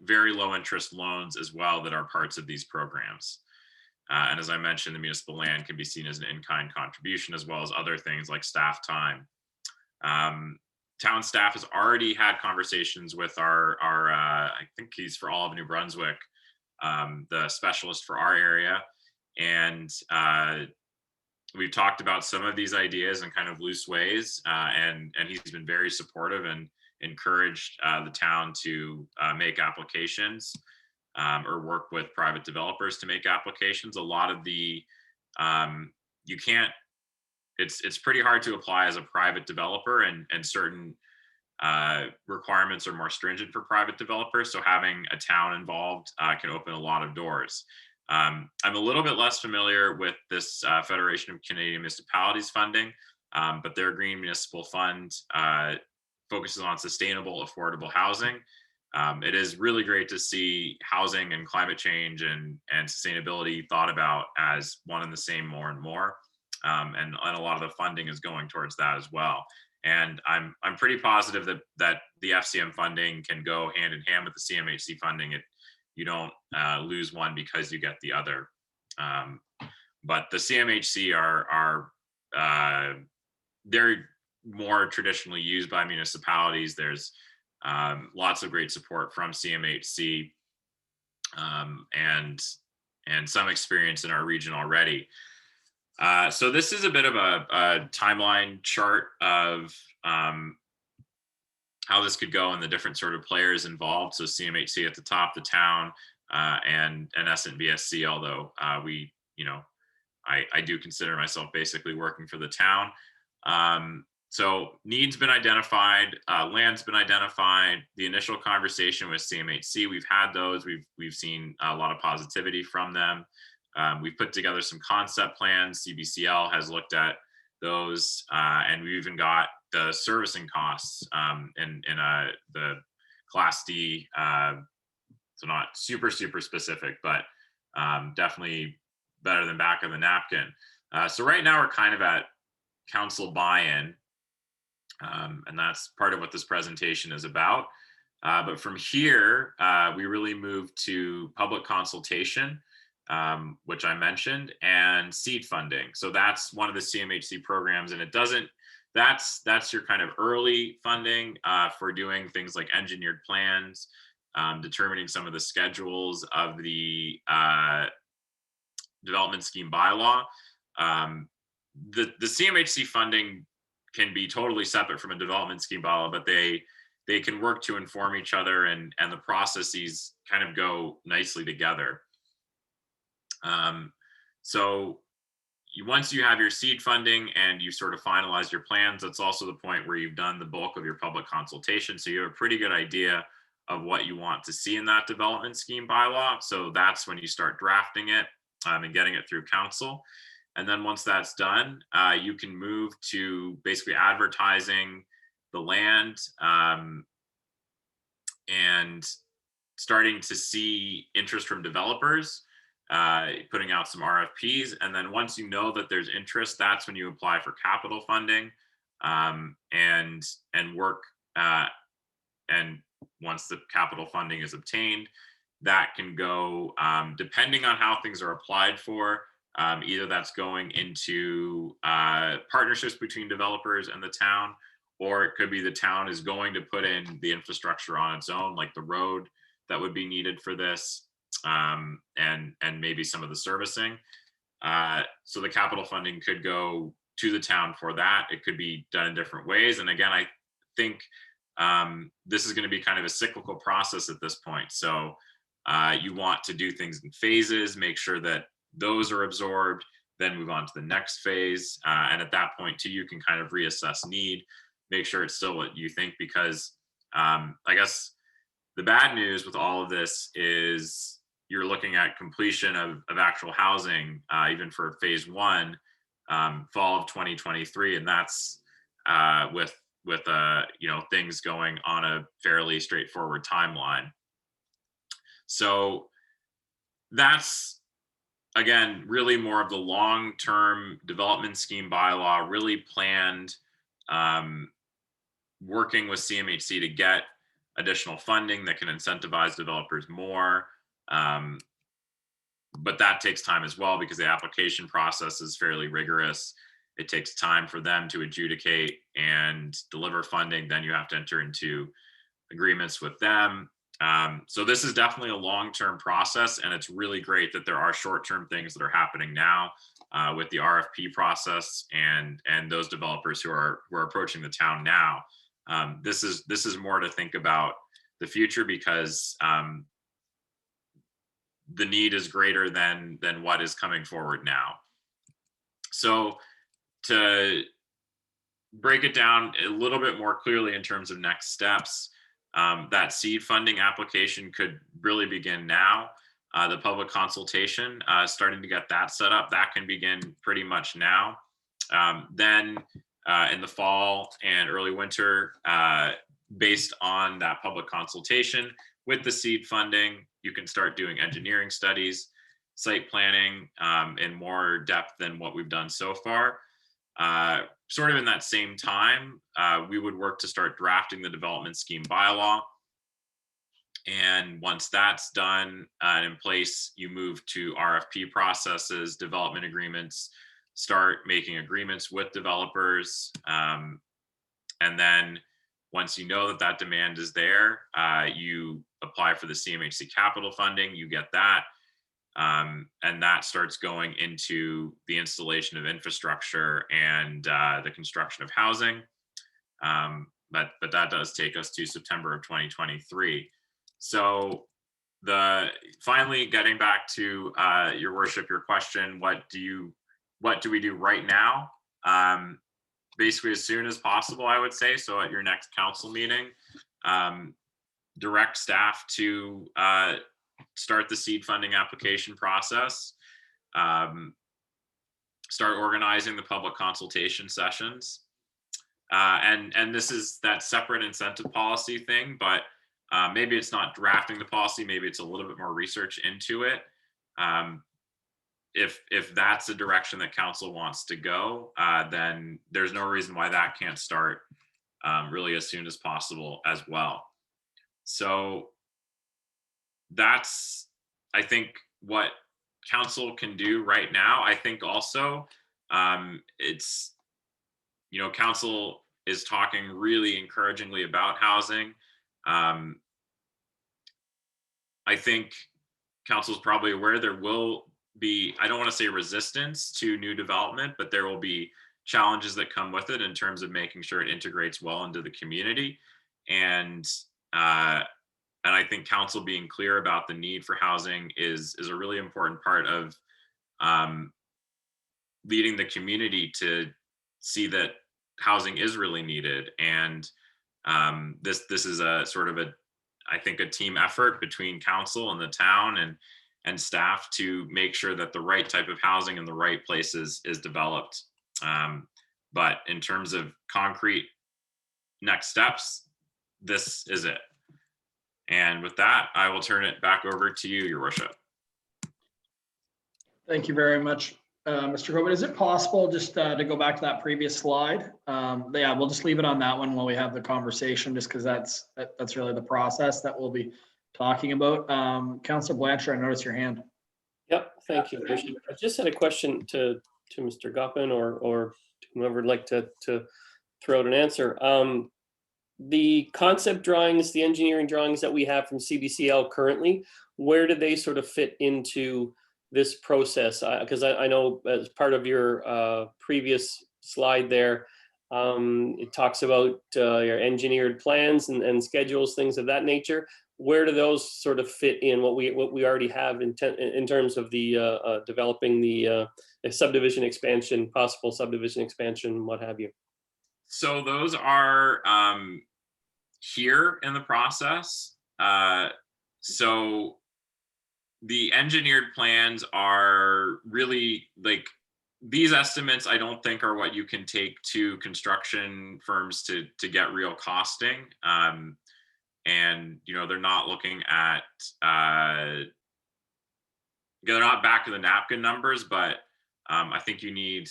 very low interest loans as well that are parts of these programs. And as I mentioned, the municipal land can be seen as an in-kind contribution as well as other things like staff time. Town staff has already had conversations with our I think he's for all of New Brunswick, the specialist for our area. And we've talked about some of these ideas in kind of loose ways. And he's been very supportive and encouraged the town to make applications or work with private developers to make applications. A lot of the, you can't, it's pretty hard to apply as a private developer, and certain requirements are more stringent for private developers. So having a town involved can open a lot of doors. I'm a little bit less familiar with this Federation of Canadian Municipalities funding, but their Green Municipal Fund focuses on sustainable, affordable housing. it is really great to see housing and climate change and sustainability thought about as one and the same more and more. And a lot of the funding is going towards that as well. And I'm pretty positive that the FCM funding can go hand in hand with the CMHC funding. You don't lose one because you get the other. But the CMHC they're more traditionally used by municipalities. There's lots of great support from CMHC and some experience in our region already. So this is a bit of a timeline chart of how this could go and the different sort of players involved. So CMHC at the top, the town, and SNBSC, although I do consider myself basically working for the town. So needs been identified, land's been identified. The initial conversation with CMHC, we've had those. We've seen a lot of positivity from them. We've put together some concept plans. CBCL has looked at those, and we've even got the servicing costs in the Class D. So not super specific, but definitely better than back of the napkin. So right now we're kind of at council buy-in, and that's part of what this presentation is about. But from here, we really move to public consultation, which I mentioned, and seed funding. So that's one of the CMHC programs, and that's your kind of early funding for doing things like engineered plans, determining some of the schedules of the development scheme bylaw. The CMHC funding can be totally separate from a development scheme bylaw, but they can work to inform each other, and the processes kind of go nicely together. So once you have your seed funding and you sort of finalize your plans, that's also the point where you've done the bulk of your public consultation. So you have a pretty good idea of what you want to see in that development scheme bylaw. So that's when you start drafting it and getting it through council. And then once that's done, you can move to basically advertising the land and starting to see interest from developers, putting out some RFPs. And then once you know that there's interest, that's when you apply for capital funding and work. And once the capital funding is obtained, that can go, depending on how things are applied for, either that's going into partnerships between developers and the town, or it could be the town is going to put in the infrastructure on its own, like the road that would be needed for this, and maybe some of the servicing. So the capital funding could go to the town for that. It could be done in different ways. And again, I think this is going to be kind of a cyclical process at this point. So you want to do things in phases, make sure that those are absorbed, then move on to the next phase. And at that point too, you can kind of reassess need, make sure it's still what you think, because I guess the bad news with all of this is you're looking at completion of actual housing, even for phase one, fall of 2023. And that's with things going on a fairly straightforward timeline. So that's, again, really more of the long-term development scheme bylaw, really planned, working with CMHC to get additional funding that can incentivize developers more. But that takes time as well, because the application process is fairly rigorous. It takes time for them to adjudicate and deliver funding. Then you have to enter into agreements with them. So this is definitely a long-term process, and it's really great that there are short-term things that are happening now with the RFP process and those developers who are approaching the town now. This is more to think about the future, because the need is greater than what is coming forward now. So to break it down a little bit more clearly in terms of next steps, that seed funding application could really begin now. The public consultation, starting to get that set up, that can begin pretty much now. Then in the fall and early winter, based on that public consultation with the seed funding, you can start doing engineering studies, site planning in more depth than what we've done so far. Sort of in that same time, we would work to start drafting the development scheme bylaw. And once that's done and in place, you move to RFP processes, development agreements, start making agreements with developers. And then once you know that that demand is there, you apply for the CMHC capital funding, you get that. And that starts going into the installation of infrastructure and the construction of housing. But that does take us to September of 2023. So finally getting back to your worship, your question, what do we do right now? Basically as soon as possible, I would say. So at your next council meeting, direct staff to start the seed funding application process, start organizing the public consultation sessions. And this is that separate incentive policy thing, but maybe it's not drafting the policy, maybe it's a little bit more research into it. If that's the direction that council wants to go, then there's no reason why that can't start really as soon as possible as well. So that's, I think, what council can do right now. I think also it's, council is talking really encouragingly about housing. I think council is probably aware there will be, I don't want to say resistance to new development, but there will be challenges that come with it in terms of making sure it integrates well into the community. And I think council being clear about the need for housing is a really important part of leading the community to see that housing is really needed. And this is a sort of I think a team effort between council and the town and staff to make sure that the right type of housing in the right places is developed. But in terms of concrete next steps, this is it. And with that, I will turn it back over to you, Your Worship. Thank you very much, Mr. Coben. Is it possible just to go back to that previous slide? Yeah, we'll just leave it on that one while we have the conversation, just because that's really the process that we'll be talking about. Councillor Blanchard, I noticed your hand. Yep, thank you. I just had a question to Mr. Goppin or whoever would like to throw out an answer. The concept drawings, the engineering drawings that we have from CBCL currently, where do they sort of fit into this process? Because I know as part of your previous slide there, it talks about your engineered plans and schedules, things of that nature. Where do those sort of fit in what we already have in terms of the developing the subdivision expansion, possible subdivision expansion, what have you? So those are here in the process. So the engineered plans are really like, these estimates I don't think are what you can take to construction firms to get real costing. And they're not looking at they're not back to the napkin numbers, but I think you need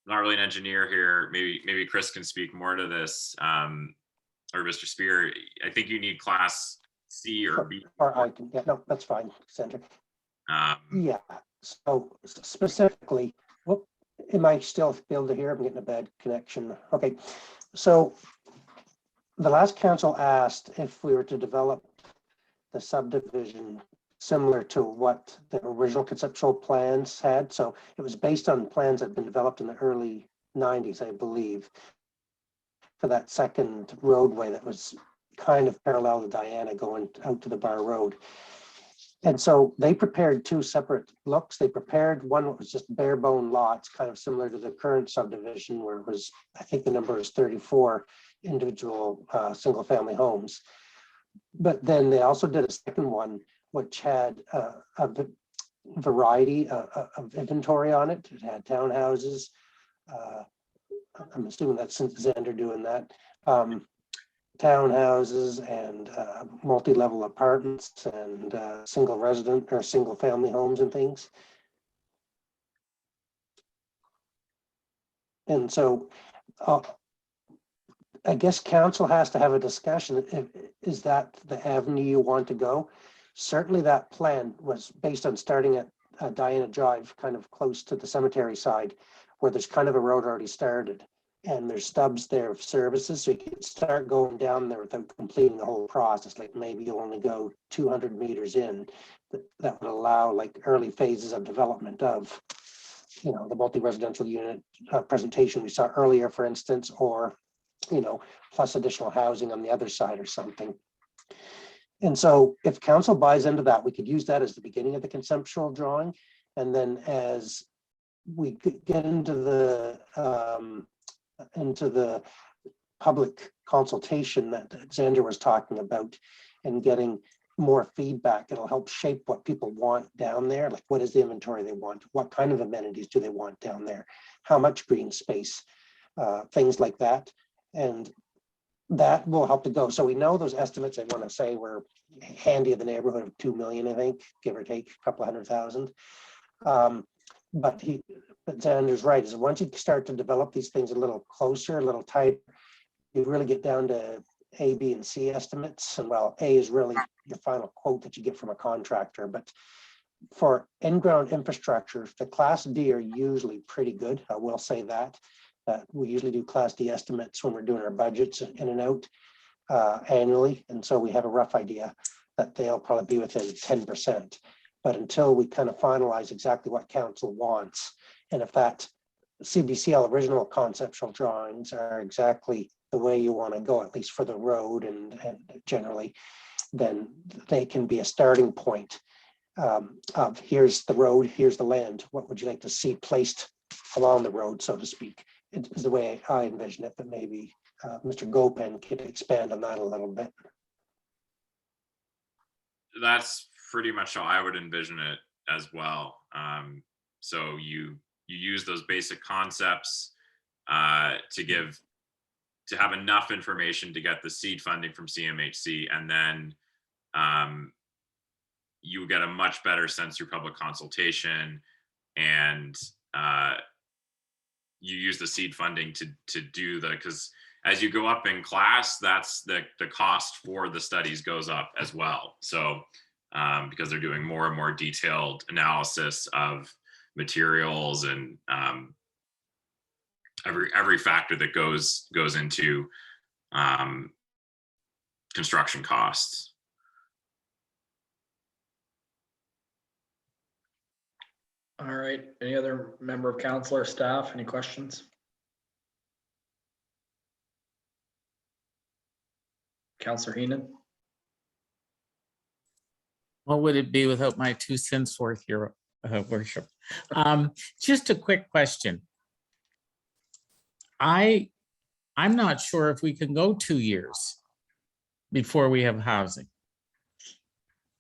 not really an engineer here. Maybe Chris can speak more to this, or Mr. Spear. I think you need class C or B. Or I can, yeah, no, that's fine, Senator. Yeah, so specifically, am I still able to hear? I'm getting a bad connection. Okay, so the last council asked if we were to develop the subdivision similar to what the original conceptual plans had. So it was based on plans that had been developed in the early 90s, I believe, for that second roadway that was kind of parallel to Diana going out to the Bar Road. And so they prepared two separate looks. They prepared one that was just bare bone lots, kind of similar to the current subdivision where it was, I think the number is 34 individual single family homes. But then they also did a second one, which had a variety of inventory on it. It had townhouses. I'm assuming that's Xander doing that. townhouses and multi-level apartments and single resident or single family homes and things. And so I guess council has to have a discussion. Is that the avenue you want to go? Certainly that plan was based on starting at Diana Drive, kind of close to the cemetery side, where there's kind of a road already started. And there's stubs there of services, so you can start going down there without completing the whole process. Like maybe you'll only go 200 meters in. That would allow like early phases of development of, you know, the multi-residential unit presentation we saw earlier, for instance, or, you know, plus additional housing on the other side or something. And so if council buys into that, we could use that as the beginning of the conceptual drawing. And then as we get into the public consultation that Xander was talking about and getting more feedback, it'll help shape what people want down there. Like, what is the inventory they want? What kind of amenities do they want down there? How much green space? Things like that. And that will help to go. So we know those estimates, I want to say, were handy in the neighborhood of 2 million, I think, give or take a couple of 100,000. But Xander's right, is once you start to develop these things a little closer, a little tighter, you really get down to A, B, and C estimates. And well, A is really your final quote that you get from a contractor. But for in-ground infrastructure, the Class D are usually pretty good. I will say that. We usually do Class D estimates when we're doing our budgets in and out annually. And so we have a rough idea that they'll probably be within 10%. But until we kind of finalize exactly what council wants, and if that CBCL original conceptual drawings are exactly the way you want to go, at least for the road and generally, then they can be a starting point of here's the road, here's the land. What would you like to see placed along the road, so to speak? It is the way I envision it, but maybe Mr. Gopen could expand on that a little bit. That's pretty much how I would envision it as well. So you use those basic concepts to have enough information to get the seed funding from CMHC, and then you get a much better sense through public consultation, and you use the seed funding to do because as you go up in class, that's the cost for the studies goes up as well. So because they're doing more and more detailed analysis of materials and every factor that goes into construction costs. All right, any other member of council or staff, any questions? Councillor Heenan? What would it be without my 2 cents worth, your worship? Just a quick question. I'm not sure if we can go 2 years before we have housing.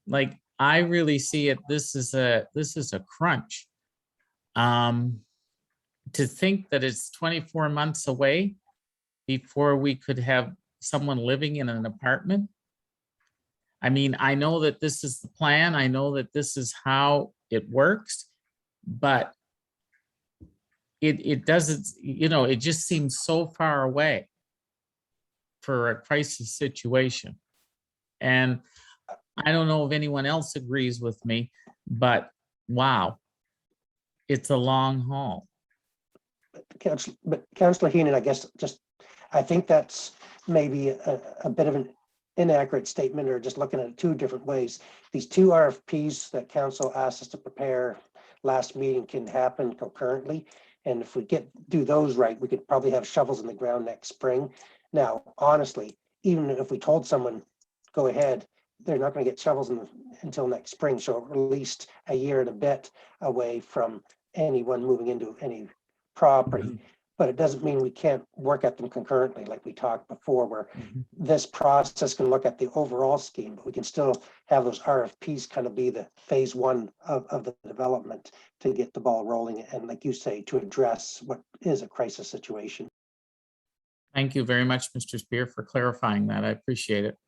Like, I really see it, this is a crunch. To think that it's 24 months away before we could have someone living in an apartment. I mean, I know that this is the plan. I know that this is how it works, but it doesn't, you know, it just seems so far away for a crisis situation. And I don't know if anyone else agrees with me, but wow, it's a long haul. But Councillor Heenan, I guess I think that's maybe a bit of an inaccurate statement, or just looking at it 2 different ways. These 2 RFPs that council asked us to prepare last meeting can happen concurrently. And if we do those right, we could probably have shovels in the ground next spring. Now, honestly, even if we told someone, go ahead, they're not going to get shovels until next spring. So at least a year and a bit away from anyone moving into any property. But it doesn't mean we can't work at them concurrently, like we talked before, where this process can look at the overall scheme, but we can still have those RFPs kind of be the phase 1 of the development to get the ball rolling. And like you say, to address what is a crisis situation. Thank Thank you very much, Mr. Spear, for clarifying that. I appreciate it.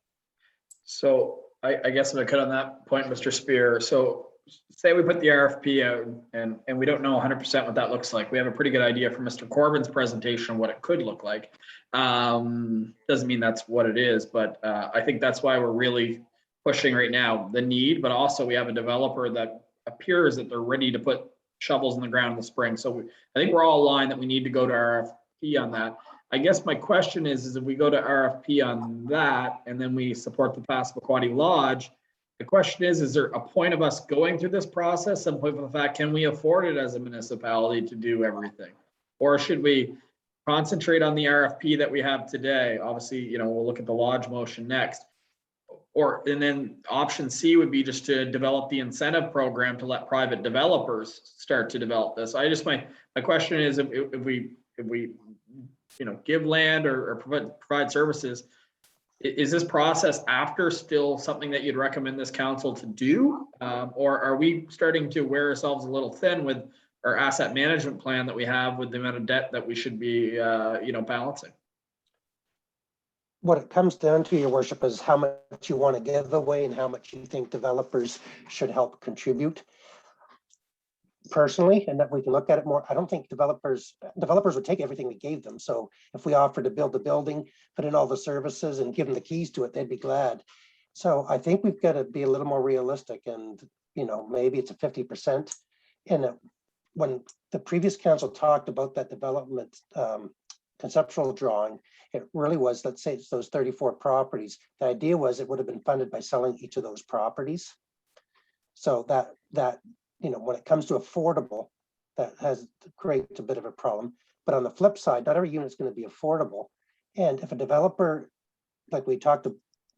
So I guess if I could on that point, Mr. Spear, so say we put the RFP out and we don't know 100% what that looks like. We have a pretty good idea from Mr. Corbin's presentation of what it could look like. Doesn't mean that's what it is, but I think that's why we're really pushing right now the need, but also we have a developer that appears that they're ready to put shovels in the ground in the spring. So I think we're all aligned that we need to go to RFP on that. I guess my question is if we go to RFP on that and then we support the Passamaquoddy Lodge, the question is there a point of us going through this process and point of the fact, can we afford it as a municipality to do everything? Or should we concentrate on the RFP that we have today? Obviously, you know, we'll look at the lodge motion next. And then option C would be just to develop the incentive program to let private developers start to develop this. I just, my question is if we you know, give land or provide services, is this process after still something that you'd recommend this council to do? Or are we starting to wear ourselves a little thin with our asset management plan that we have with the amount of debt that we should be, you know, balancing? What it comes down to, your worship, is how much you want to give away and how much you think developers should help contribute. Personally, and that we can look at it more, I don't think developers would take everything we gave them. So if we offered to build the building, put in all the services and give them the keys to it, they'd be glad. So I think we've got to be a little more realistic, and, you know, maybe it's a 50%. And when the previous council talked about that development conceptual drawing, it really was, let's say it's those 34 properties. The idea was it would have been funded by selling each of those properties. So that you know, when it comes to affordable, that creates a bit of a problem. But on the flip side, not every unit is going to be affordable. And if a developer, like we talked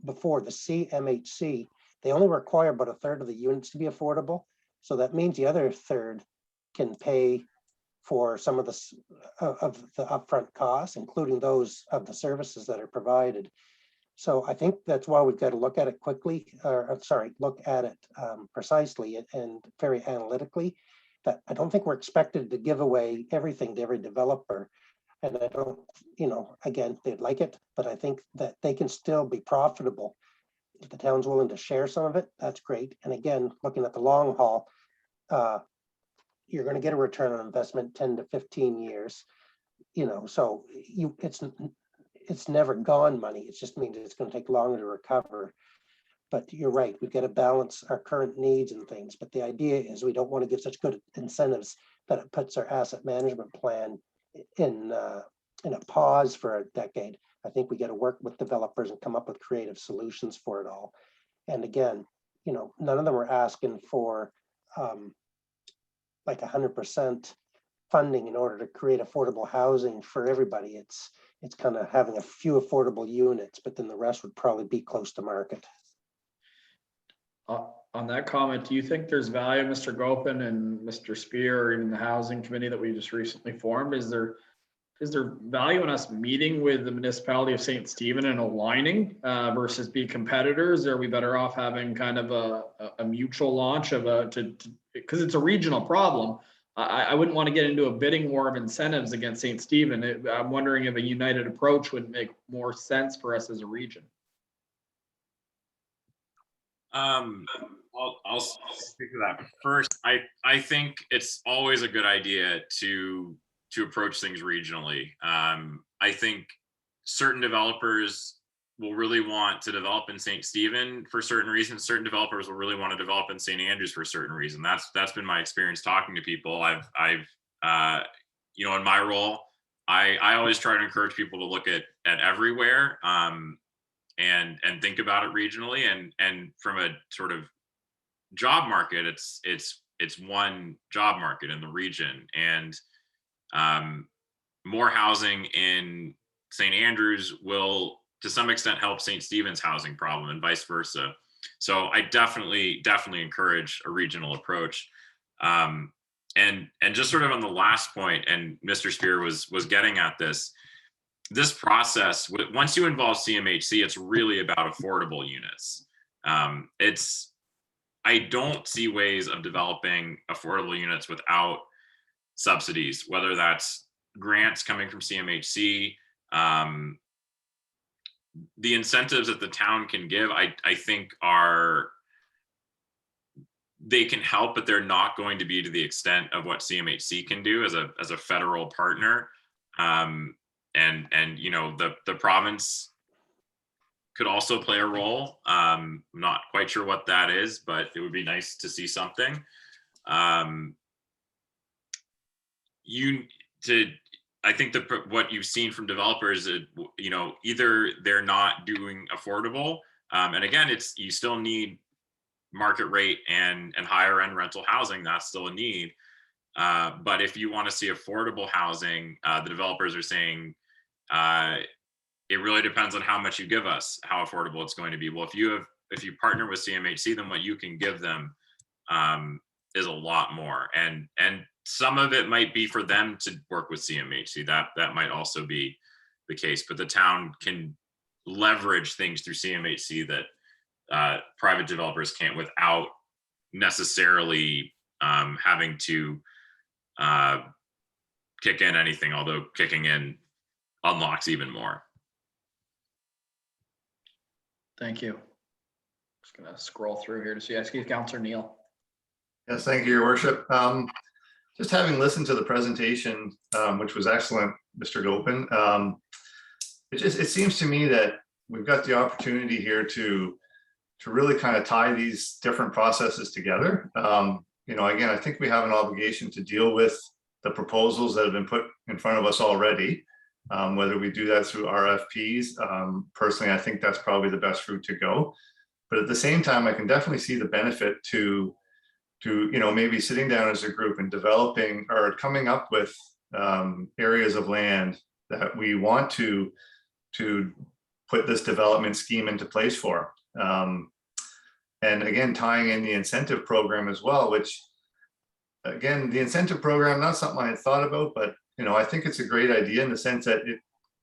before, the CMHC, they only require about a third of the units to be affordable. So that means the other third can pay for some of the upfront costs, including those of the services that are provided. So I think that's why we've got to look at it quickly, look at it precisely and very analytically. That I don't think we're expected to give away everything to every developer. And I don't, you know, again, they'd like it, but I think that they can still be profitable. If the town's willing to share some of it, that's great. And again, looking at the long haul, you're going to get a return on investment 10 to 15 years, you know, so it's never gone money. It just means it's going to take longer to recover. But you're right, we've got to balance our current needs and things. But the idea is we don't want to give such good incentives that it puts our asset management plan in a pause for a decade. I think we got to work with developers and come up with creative solutions for it all. And again, you know, none of them are asking for like 100% funding in order to create affordable housing for everybody. It's kind of having a few affordable units, but then the rest would probably be close to market. On that comment, do you think there's value, Mr. Gopin and Mr. Spear, or even the housing committee that we just recently formed? Is there value in us meeting with the municipality of St. Stephen and aligning versus be competitors? Are we better off having kind of a mutual launch of because it's a regional problem? I wouldn't want to get into a bidding war of incentives against St. Stephen. I'm wondering if a united approach would make more sense for us as a region. I'll speak to that. First, I think it's always a good idea to approach things regionally. I think certain developers will really want to develop in St. Stephen for certain reasons. Certain developers will really want to develop in St. Andrews for a certain reason. That's been my experience talking to people. I've you know, in my role, I always try to encourage people to look at everywhere and think about it regionally. And from a sort of job market, it's one job market in the region, and more housing in St. Andrews will to some extent help St. Stephen's housing problem and vice versa. So I definitely encourage a regional approach. And just sort of on the last point, and Mr. Spear was getting at this process, once you involve CMHC, it's really about affordable units. I don't see ways of developing affordable units without subsidies, whether that's grants coming from CMHC, The incentives that the town can give, I think they can help, but they're not going to be to the extent of what CMHC can do as a federal partner. And you know, the province could also play a role. I'm not quite sure what that is, but it would be nice to see something. I think what you've seen from developers, you know, either they're not doing affordable, and again, you still need market rate and higher end rental housing. That's still a need. But if you want to see affordable housing, the developers are saying it really depends on how much you give us, how affordable it's going to be. Well, if you partner with CMHC, then what you can give them is a lot more, and some of it might be for them to work with CMHC. That might also be the case, but the town can leverage things through CMHC that private developers can't, without necessarily having to kick in anything, although kicking in unlocks even more. Thank you. Just gonna scroll through here to see. Councillor Neil. Yes, thank you, Your Worship. Just having listened to the presentation, which was excellent, Mr. Gopin, it seems to me that we've got the opportunity here to really kind of tie these different processes together. You know, again, I think we have an obligation to deal with the proposals that have been put in front of us already, whether we do that through RFPs. Personally, I think that's probably the best route to go. But at the same time, I can definitely see the benefit to you know, maybe sitting down as a group and developing or coming up with areas of land that we want to put this development scheme into place for. And again, tying in the incentive program as well, which again, the incentive program, not something I had thought about, but you know, I think it's a great idea in the sense that it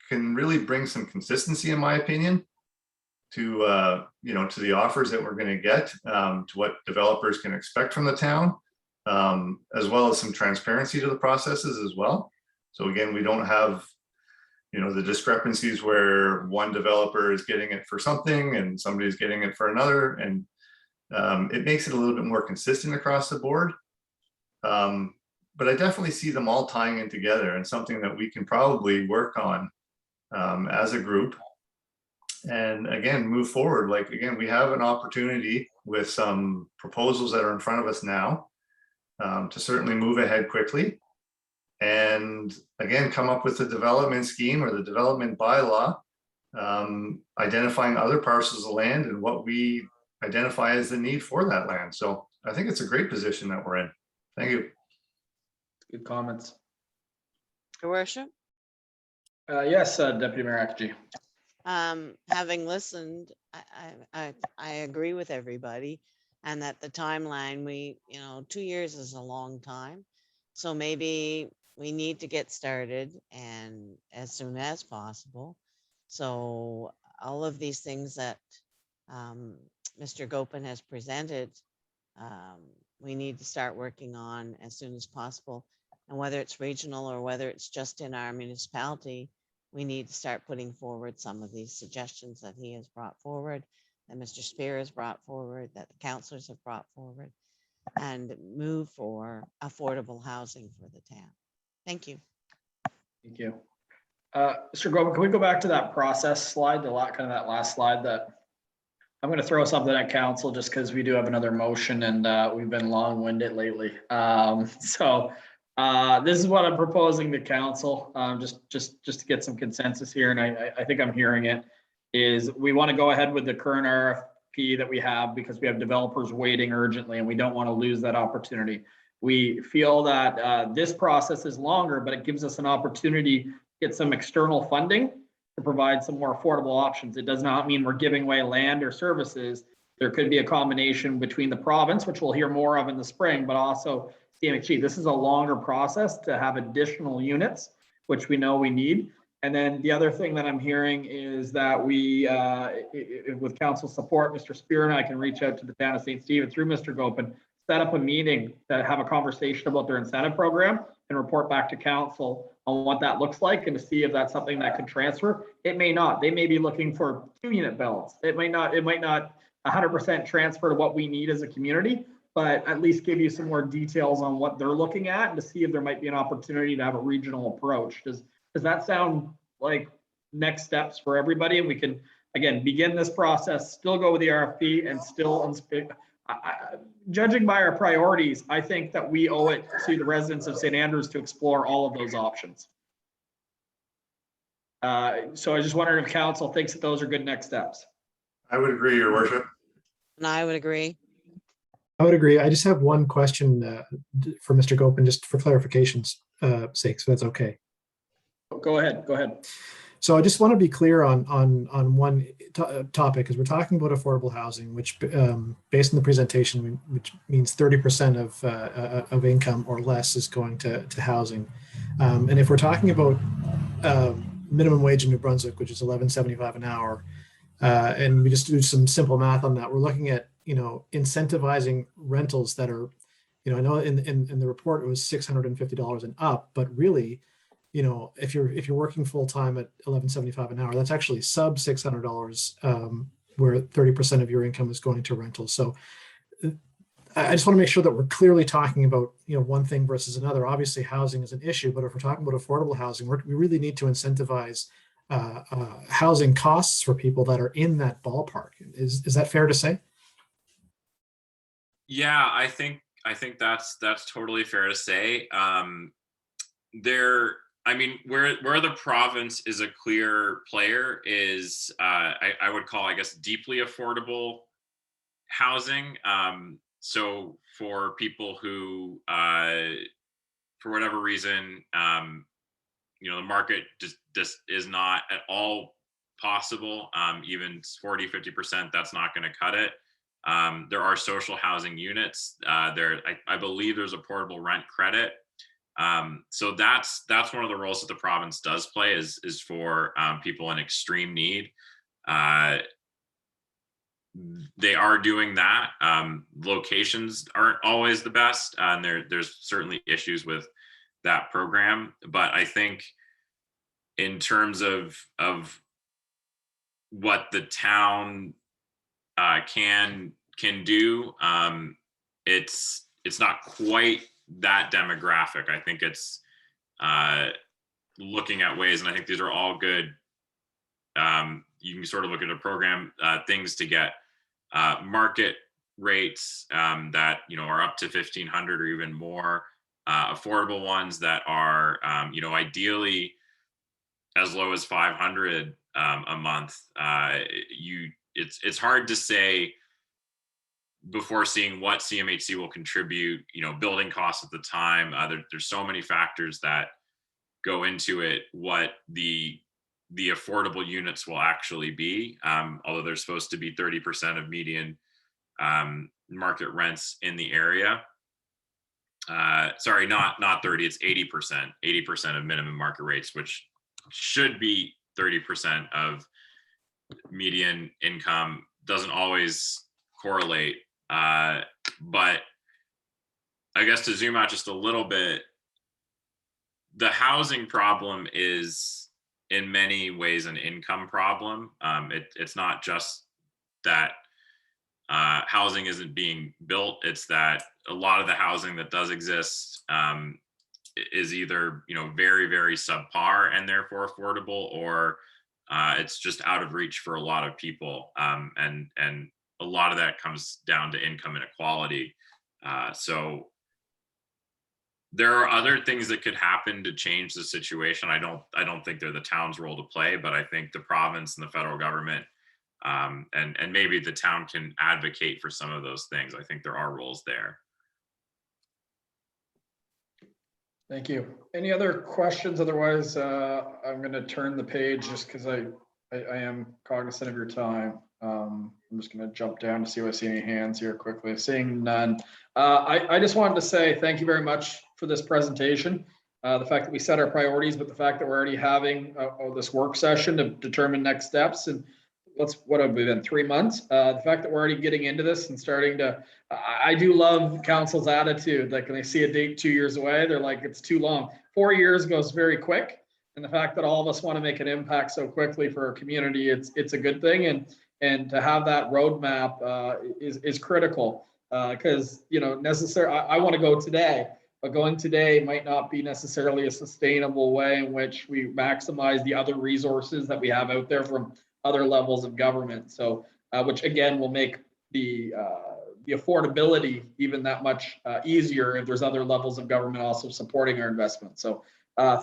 can really bring some consistency, in my opinion, to you know, to the offers that we're going to get, to what developers can expect from the town, as well as some transparency to the processes as well. So again, we don't have, you know, the discrepancies where one developer is getting it for something and somebody's getting it for another, and it makes it a little bit more consistent across the board. But I definitely see them all tying in together, and something that we can probably work on as a group. And again, move forward. Like, again, we have an opportunity with some proposals that are in front of us now to certainly move ahead quickly. And again, come up with the development scheme or the development bylaw, identifying other parcels of land and what we identify as the need for that land. So I think it's a great position that we're in. Thank you. Good comments. Your worship. Yes, Deputy Mayor Akji. Having listened, I agree with everybody, and that the timeline, you know, 2 years is a long time. So maybe we need to get started and as soon as possible. So all of these things that Mr. Gopin has presented, we need to start working on as soon as possible. And whether it's regional or whether it's just in our municipality, we need to start putting forward some of these suggestions that he has brought forward, that Mr. Spear has brought forward, that the councillors have brought forward, and move for affordable housing for the town. Thank you. Thank you. Mr. Gopin, can we go back to that process slide, that last slide? That I'm going to throw something at council just because we do have another motion and we've been long-winded lately. This is what I'm proposing to council, just to get some consensus here, and I think I'm hearing it, is we want to go ahead with the current RFP that we have because we have developers waiting urgently and we don't want to lose that opportunity. We feel that this process is longer, but it gives us an opportunity to get some external funding to provide some more affordable options. It does not mean we're giving away land or services. There could be a combination between the province, which we'll hear more of in the spring, but also CMHC. This is a longer process to have additional units, which we know we need. And then the other thing that I'm hearing is that we, with council support, Mr. Spear and I can reach out to the town of St. Stephen through Mr. Gopin, set up a meeting to have a conversation about their incentive program and report back to council on what that looks like and to see if that's something that could transfer. It may not. They may be looking for 2-unit builds. It might not 100% transfer to what we need as a community, but at least give you some more details on what they're looking at and to see if there might be an opportunity to have a regional approach. Does that sound like next steps for everybody? And we can, again, begin this process, still go with the RFP and still, judging by our priorities, I think that we owe it to the residents of St. Andrews to explore all of those options. So I just wondered if council thinks that those are good next steps. I would agree, your worship. And I would agree. I would agree. I just have one question for Mr. Gopin, just for clarification's sake, so that's okay. Go ahead. So I just want to be clear on one topic, because we're talking about affordable housing, which based on the presentation, which means 30% of income or less is going to housing. And if we're talking about minimum wage in New Brunswick, which is $11.75 an hour, and we just do some simple math on that, we're looking at, incentivizing rentals that are, I know in the report it was $650 and up, but really, if you're working full time at $11.75 an hour, that's actually sub $600, where 30% of your income is going to rentals. So I just want to make sure that we're clearly talking about, one thing versus another. Obviously, housing is an issue, but if we're talking about affordable housing, we really need to incentivize housing costs for people that are in that ballpark. Is that fair to say? Yeah, I think that's totally fair to say. Where the province is a clear player is I would call, I guess, deeply affordable housing. So for people who, for whatever reason, the market just is not at all possible. Even 40-50%, that's not going to cut it. There are social housing units. I believe there's a portable rent credit. So that's one of the roles that the province does play is for people in extreme need. They are doing that. Locations aren't always the best, and there's certainly issues with that program. But I think in terms of what the town can do, it's not quite that demographic. I think it's looking at ways, and I think these are all good. You can sort of look at a program, things to get market rates that are up to $1,500 or even more, affordable ones that are ideally as low as $500 a month. It's hard to say before seeing what CMHC will contribute, building costs at the time. There's so many factors that go into it, what the affordable units will actually be, although they're supposed to be 30% of median market rents in the area. Sorry, not 30, it's 80% of minimum market rates, which should be 30% of median income. Doesn't always correlate. But I guess to zoom out just a little bit, the housing problem is in many ways an income problem. It's not just that housing isn't being built. It's that a lot of the housing that does exist is either very, very subpar and therefore affordable, or it's just out of reach for a lot of people. And a lot of that comes down to income inequality. So there are other things that could happen to change the situation. I don't think they're the town's role to play, but I think the province and the federal government and maybe the town can advocate for some of those things. I think there are roles there. Thank you. Any other questions? Otherwise, I'm going to turn the page just because I am cognizant of your time. I'm just going to jump down to see if I see any hands here quickly. Seeing none. I just wanted to say thank you very much for this presentation. The fact that we set our priorities, but the fact that we're already having this work session to determine next steps, and what have we been, 3 months? The fact that we're already getting into this and starting to, I do love council's attitude. Like when they see a date 2 years away, they're like, it's too long. 4 years goes very quick. And the fact that all of us want to make an impact so quickly for our community, it's a good thing. And to have that roadmap is critical because, you know, I want to go today, but going today might not be necessarily a sustainable way in which we maximize the other resources that we have out there from other levels of government. So, which again will make the affordability even that much easier if there's other levels of government also supporting our investment. So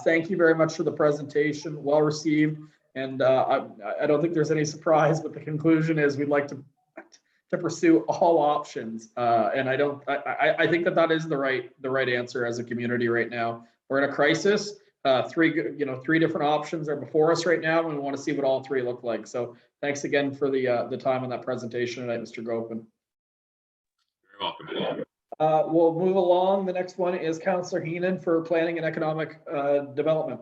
thank you very much for the presentation, well received. And I don't think there's any surprise, but the conclusion is we'd like to pursue all options. And I think that is the right answer as a community right now. We're in a crisis. Three different options are before us right now, and we want to see what all three look like. So thanks again for the time on that presentation tonight, Mr. Gopin. You're welcome. We'll move along. The next one is Councillor Heenan for Planning and Economic Development.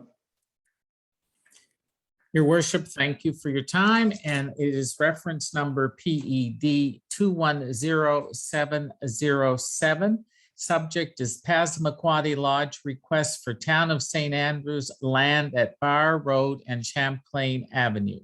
Your worship, thank you for your time. And it is reference number PED 210707. Subject is Passamaquoddy Lodge request for Town of St. Andrews land at Bar Road and Champlain Avenue.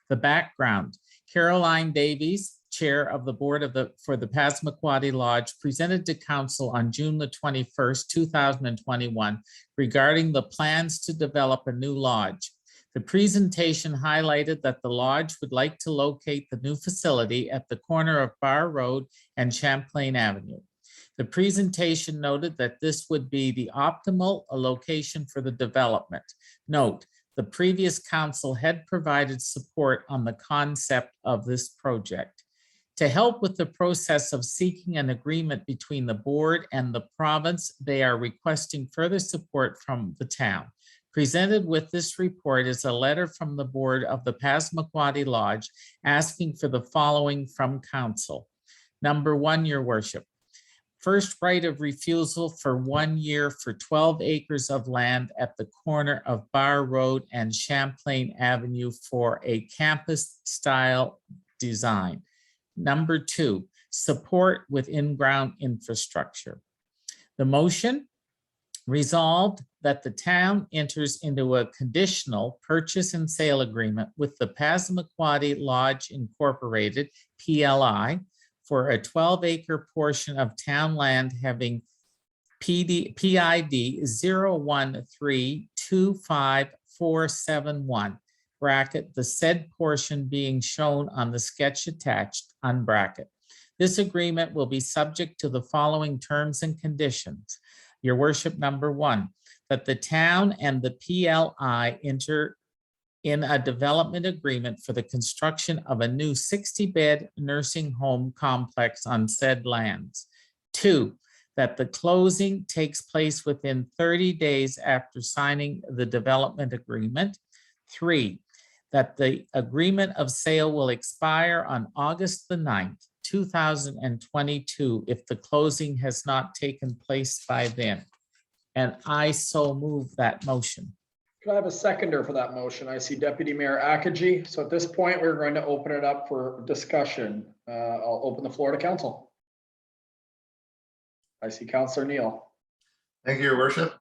The background, Caroline Davies, Chair of the Board for the Passamaquoddy Lodge, presented to Council on June the 21st, 2021, regarding the plans to develop a new lodge. The presentation highlighted that the lodge would like to locate the new facility at the corner of Bar Road and Champlain Avenue. The presentation noted that this would be the optimal location for the development. Note, the previous council had provided support on the concept of this project. To help with the process of seeking an agreement between the board and the province, they are requesting further support from the town. Presented with this report is a letter from the board of the Passamaquoddy Lodge asking for the following from council. Number one, your worship. First right of refusal for 1 year for 12 acres of land at the corner of Bar Road and Champlain Avenue for a campus style design. Number two, support with in-ground infrastructure. The motion, resolved that the town enters into a conditional purchase and sale agreement with the Passamaquoddy Lodge Incorporated, PLI, for a 12-acre portion of town land having PID 013-25471, bracket, the said portion being shown on the sketch attached, unbracket. This agreement will be subject to the following terms and conditions. Your worship, number one, that the town and the PLI enter in a development agreement for the construction of a new 60-bed nursing home complex on said lands. Two, that the closing takes place within 30 days after signing the development agreement. Three, that the agreement of sale will expire on August the 9th, 2022, if the closing has not taken place by then. And I so move that motion. Can I have a seconder for that motion? I see Deputy Mayor Akaji. So at this point, we're going to open it up for discussion. I'll open the floor to council. I see Councillor Neal. Thank you, Your Worship.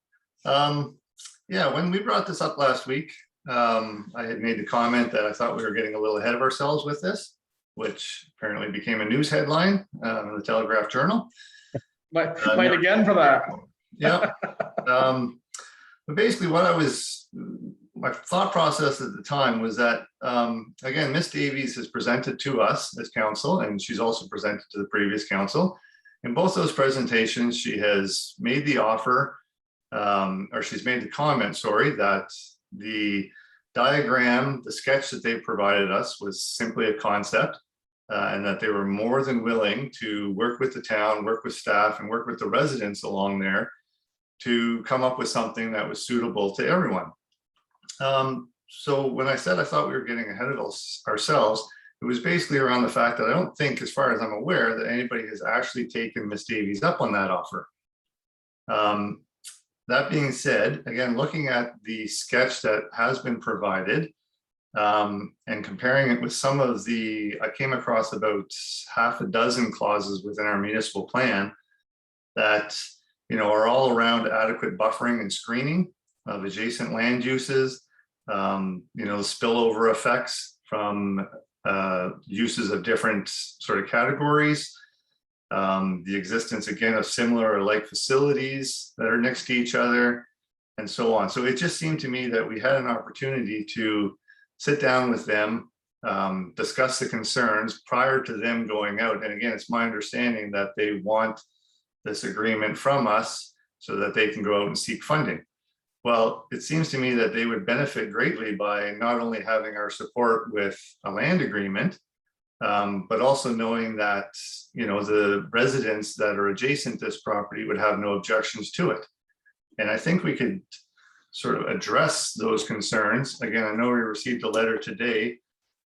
Yeah, when we brought this up last week, I had made the comment that I thought we were getting a little ahead of ourselves with this, which apparently became a news headline in the Telegraph Journal. Might again for that. Yeah. But basically my thought process at the time was that, again, Ms. Davies has presented to us as council, and she's also presented to the previous council. In both those presentations, she has made the offer, or she's made the comment, sorry, that the diagram, the sketch that they provided us was simply a concept, and that they were more than willing to work with the town, work with staff, and work with the residents along there to come up with something that was suitable to everyone. So when I said I thought we were getting ahead of ourselves, it was basically around the fact that I don't think, as far as I'm aware, that anybody has actually taken Ms. Davies up on that offer. That being said, again, looking at the sketch that has been provided and comparing it with some of I came across about half a dozen clauses within our municipal plan that are all around adequate buffering and screening. of adjacent land uses, you know, spillover effects from uses of different sort of categories, the existence again of similar or like facilities that are next to each other, and so on. So it just seemed to me that we had an opportunity to sit down with them, discuss the concerns prior to them going out. And again, it's my understanding that they want this agreement from us so that they can go out and seek funding. Well, it seems to me that they would benefit greatly by not only having our support with a land agreement, but also knowing that, you know, the residents that are adjacent to this property would have no objections to it. And I think we could sort of address those concerns. Again, I know we received a letter today,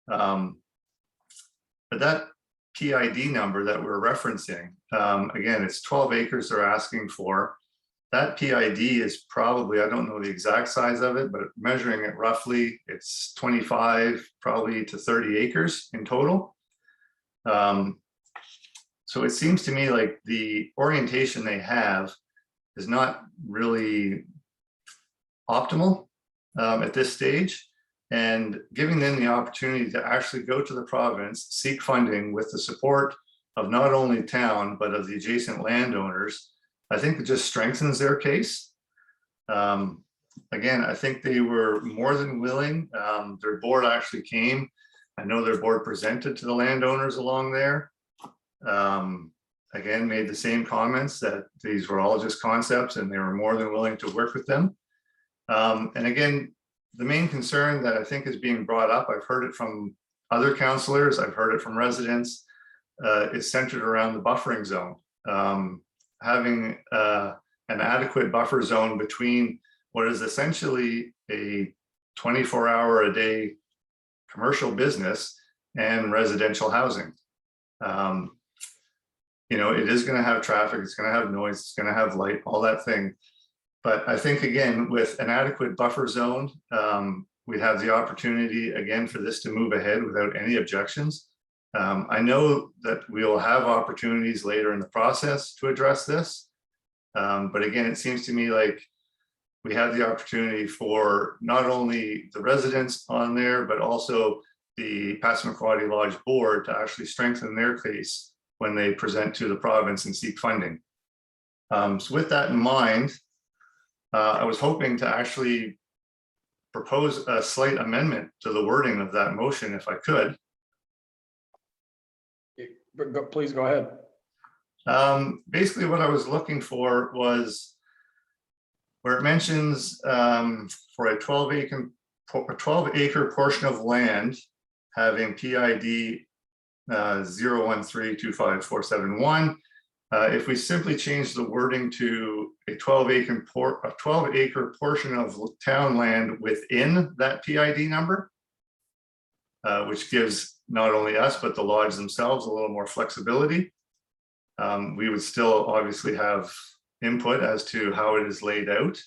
but that PID number that we're referencing, again, it's 12 acres they're asking for. That PID is probably, I don't know the exact size of it, but measuring it roughly, it's 25, probably to 30 acres in total. So it seems to me like the orientation they have is not really optimal at this stage, and giving them the opportunity to actually go to the province, seek funding with the support of not only town, but of the adjacent landowners, I think it just strengthens their case. Again, I think they were more than willing. Their board actually came. I know their board presented to the landowners along there. Again, made the same comments that these were all just concepts and they were more than willing to work with them. And again, the main concern that I think is being brought up, I've heard it from other councillors, I've heard it from residents, is centered around the buffering zone. Having an adequate buffer zone between what is essentially a 24-hour-a-day commercial business and residential housing. You know, it is going to have traffic, it's going to have noise, it's going to have light, all that thing. But I think, again, with an adequate buffer zone, we have the opportunity, again, for this to move ahead without any objections. I know that we'll have opportunities later in the process to address this. But again, it seems to me like we have the opportunity for not only the residents on there, but also the Passamaquoddy Lodge board to actually strengthen their case when they present to the province and seek funding. So with that in mind, I was hoping to actually propose a slight amendment to the wording of that motion if I could. Please go ahead. Basically what I was looking for was where it mentions for a 12 acre portion of land having PID 013254771. If we simply change the wording to a 12 acre portion of town land within that PID number, which gives not only us, but the lodge themselves a little more flexibility. We would still obviously have input as to how it is laid out,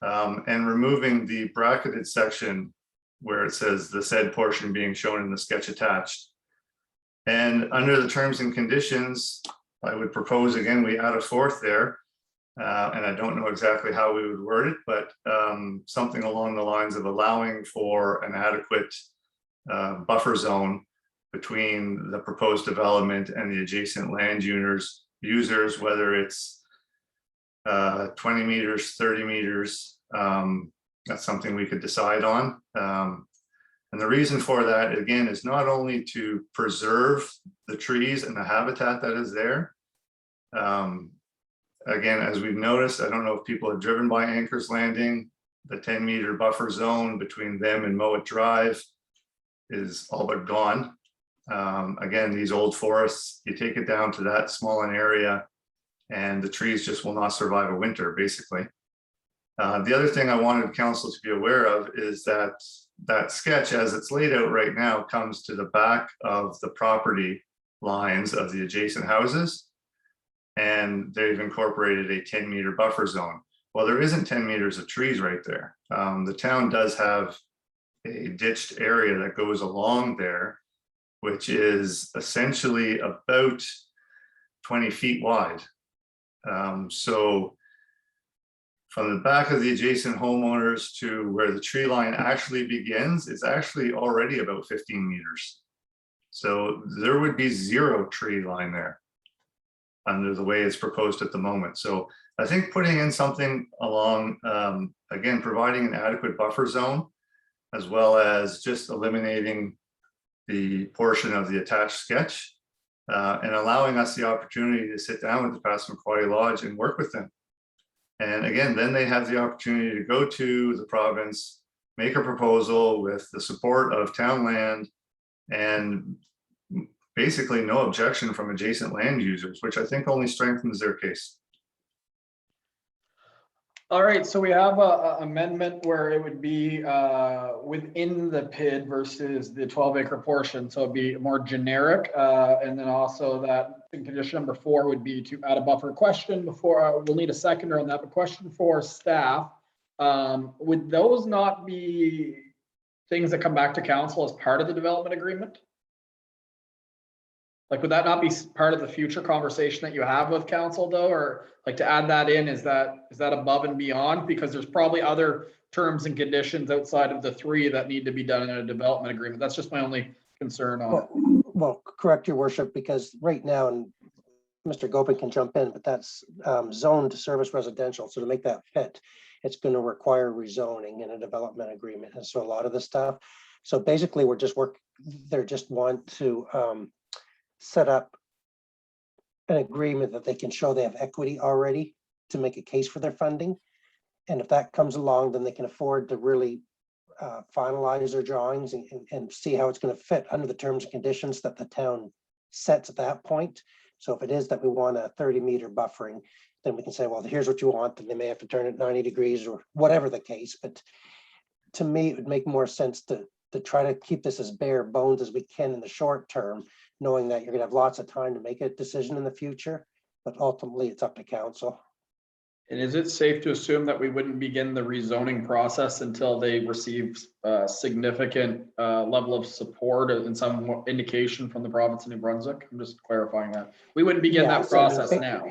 and removing the bracketed section where it says the said portion being shown in the sketch attached. And under the terms and conditions, I would propose, again, we add a fourth there, and I don't know exactly how we would word it, but something along the lines of allowing for an adequate buffer zone between the proposed development and the adjacent land users, whether it's 20 meters, 30 meters, that's something we could decide on. And the reason for that, again, is not only to preserve the trees and the habitat that is there. Again, as we've noticed, I don't know if people have driven by Anchor's Landing, the 10-meter buffer zone between them and Mowat Drive is all but gone. Again, these old forests, you take it down to that small an area and the trees just will not survive a winter, basically. The other thing I wanted council to be aware of is that that sketch as it's laid out right now comes to the back of the property lines of the adjacent houses. And they've incorporated a 10-meter buffer zone. Well, there isn't 10 meters of trees right there. The town does have a ditched area that goes along there, which is essentially about 20 feet wide. So from the back of the adjacent homeowners to where the tree line actually begins, it's actually already about 15 meters. So there would be 0 tree line there under the way it's proposed at the moment. So I think putting in something along, again, providing an adequate buffer zone, as well as just eliminating the portion of the attached sketch and allowing us the opportunity to sit down with the Passamaquoddy Lodge and work with them. And again, then they have the opportunity to go to the province, make a proposal with the support of town land and basically no objection from adjacent land users, which I think only strengthens their case. All right, so we have a amendment where it would be within the PID versus the 12-acre portion, so it'd be more generic. And then also that in condition number 4 would be to add a buffer question before, we'll need a seconder on that, but question for staff. Would those not be things that come back to council as part of the development agreement? Like, would that not be part of the future conversation that you have with council though, or like to add that in, is that above and beyond? Because there's probably other terms and conditions outside of the 3 that need to be done in a development agreement. That's just my only concern on it. Well, correct, your worship, because right now, and Mr. Gopin can jump in, but that's zoned to service residential. So to make that fit, it's going to require rezoning in a development agreement. And so a lot of the stuff. So basically we're just they just want to set up an agreement that they can show they have equity already to make a case for their funding. And if that comes along, then they can afford to really finalize their drawings and see how it's going to fit under the terms and conditions that the town sets at that point. So if it is that we want a 30-meter buffering, then we can say, well, here's what you want, and they may have to turn it 90 degrees or whatever the case. But to me, it would make more sense to try to keep this as bare bones as we can in the short term, knowing that you're going to have lots of time to make a decision in the future, but ultimately it's up to council. And is it safe to assume that we wouldn't begin the rezoning process until they receive a significant level of support and some indication from the province of New Brunswick? I'm just clarifying that. We wouldn't begin that process now.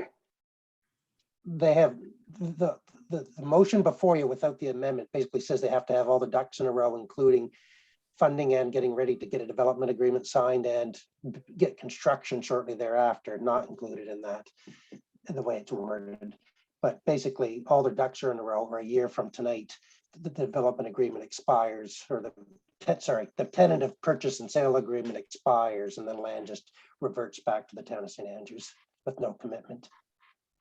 They have the motion before you without the amendment basically says they have to have all the ducks in a row, including funding and getting ready to get a development agreement signed and get construction shortly thereafter, not included in that, in the way it's worded. But basically all their ducks are in a row, or a year from tonight, the development agreement expires, or the tentative purchase and sale agreement expires, and then land just reverts back to the town of St. Andrews with no commitment.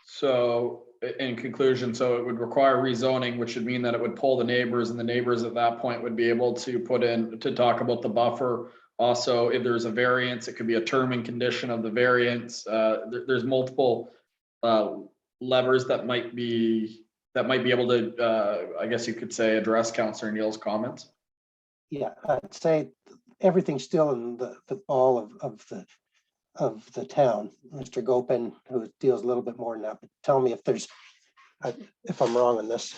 So in conclusion, so it would require rezoning, which would mean that it would pull the neighbors, and the neighbors at that point would be able to put in to talk about the buffer. Also, if there's a variance, it could be a term and condition of the variance. There's multiple levers that might be able to, I guess you could say, address Councillor Neal's comments. Yeah, I'd say everything's still in the ball of the town. Mr. Gopin, who deals a little bit more now, but tell me if I'm wrong on this.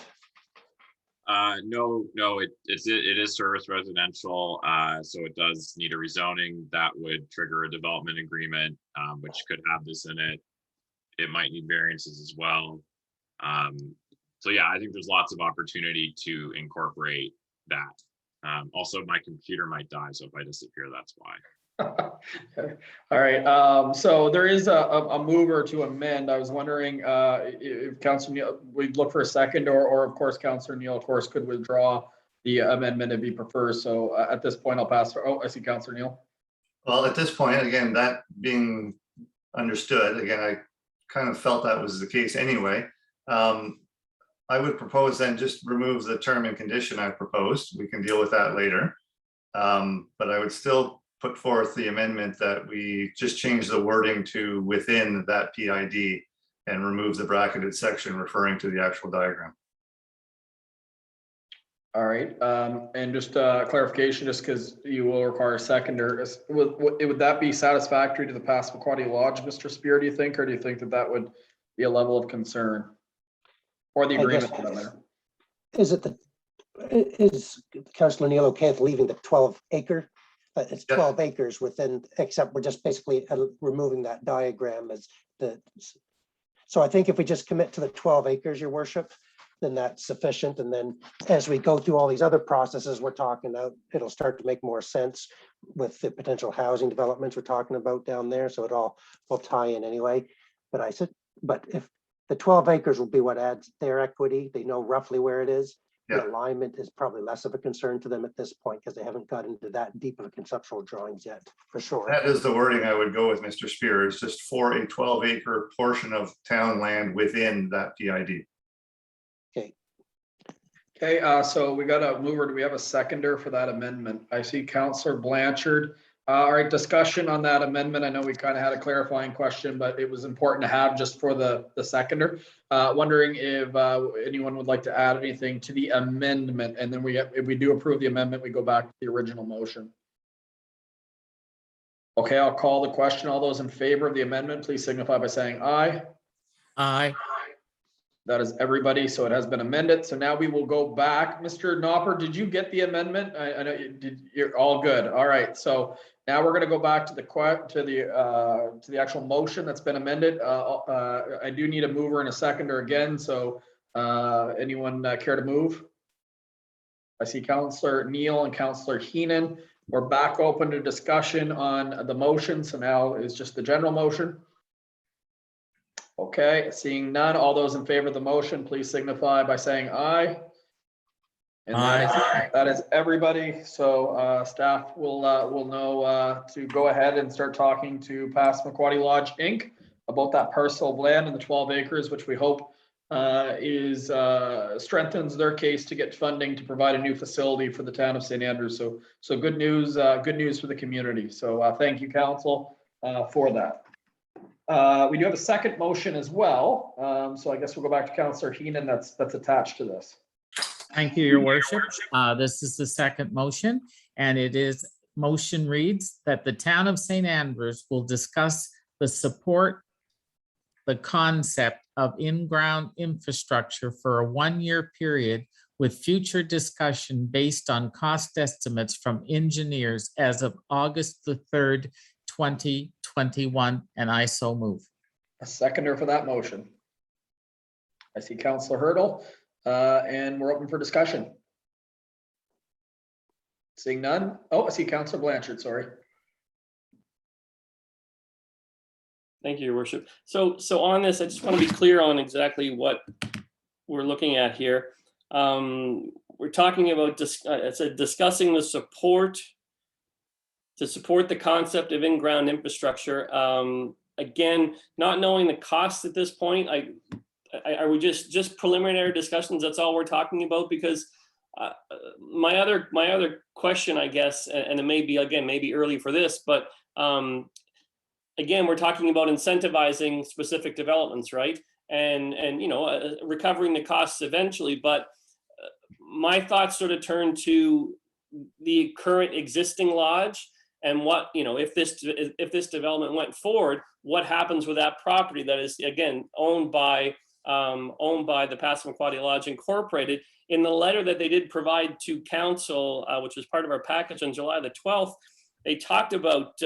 No, it is service residential, so it does need a rezoning that would trigger a development agreement, which could have this in it. It might need variances as well. So yeah, I think there's lots of opportunity to incorporate that. Also, my computer might die, so if I disappear, that's why. All right, so there is a mover to amend. I was wondering if Councillor Neal, we'd look for a second, or of course Councillor Neal, of course, could withdraw the amendment if he prefers. So at this point, I'll pass. I see Councillor Neal. Well, at this point, again, that being understood, again, I kind of felt that was the case anyway. I would propose then just remove the term and condition I proposed. We can deal with that later. But I would still put forth the amendment that we just change the wording to within that PID and remove the bracketed section referring to the actual diagram. All right, and just clarification, just because you will require a seconder, would that be satisfactory to the Passamaquoddy Lodge, Mr. Spear, do you think, or do you think that that would be a level of concern? Or the agreement there? Is Councillor Neal okay with leaving the 12 acre? It's 12 acres within, except we're just basically removing that diagram as the. So I think if we just commit to the 12 acres, your worship, that's sufficient. And then as we go through all these other processes we're talking about, it'll start to make more sense with the potential housing developments we're talking about down there. So it all will tie in anyway. But I said, but if the 12 acres will be what adds their equity, they know roughly where it is. Yeah. The alignment is probably less of a concern to them at this point because they haven't got into that deep of a conceptual drawings yet, for sure. That is the wording I would go with, Mr. Spear. It's just for a 12-acre portion of town land within that PID. Okay, so we got a mover. Do we have a seconder for that amendment? I see Councillor Blanchard. All right, discussion on that amendment. I know we kind of had a clarifying question, but it was important to have just for the seconder. Wondering if anyone would like to add anything to the amendment, and then if we do approve the amendment, we go back to the original motion. Okay, I'll call the question. All those in favor of the amendment, please signify by saying aye. Aye. That is everybody, so it has been amended. So now we will go back. Mr. Knopper, did you get the amendment? I know you did. You're all good. All right, so now we're going to go back to the actual motion that's been amended. I do need a mover and a seconder again. So anyone care to move? I see Councillor Neal and Councillor Heenan. We're back open to discussion on the motion. So now is just the general motion. Okay, seeing none, all those in favor of the motion, please signify by saying aye. And that is everybody. So staff will know to go ahead and start talking to Passamaquoddy Lodge Inc. about that parcel of land in the 12 acres, which we hope strengthens their case to get funding to provide a new facility for the town of St. Andrews. So good news for the community. So thank you, council, for that. We do have a second motion as well. So I guess we'll go back to Councillor Heenan that's attached to this. Thank you, Your Worship. This is the second motion, and motion reads that the town of St. Andrews will discuss the concept of in-ground infrastructure for a one-year period with future discussion based on cost estimates from engineers as of August the 3rd, 2021, and I so move. A seconder for that motion. I see Councillor Hurdle, and we're open for discussion. Seeing none. Oh, I see Councillor Blanchard, sorry. Thank you, Your Worship. So on this, I just want to be clear on exactly what we're looking at here. We're talking about discussing the support to support the concept of in-ground infrastructure. Again, not knowing the costs at this point, are we just preliminary discussions? That's all we're talking about, because my other question, I guess, and it may be early for this, but again, we're talking about incentivizing specific developments, right? And recovering the costs eventually. But my thoughts sort of turn to the current existing lodge and what, if this development went forward, what happens with that property that is, again, owned by the Passamaquoddy Lodge Incorporated. In the letter that they did provide to council, which was part of our package on July the 12th, they talked about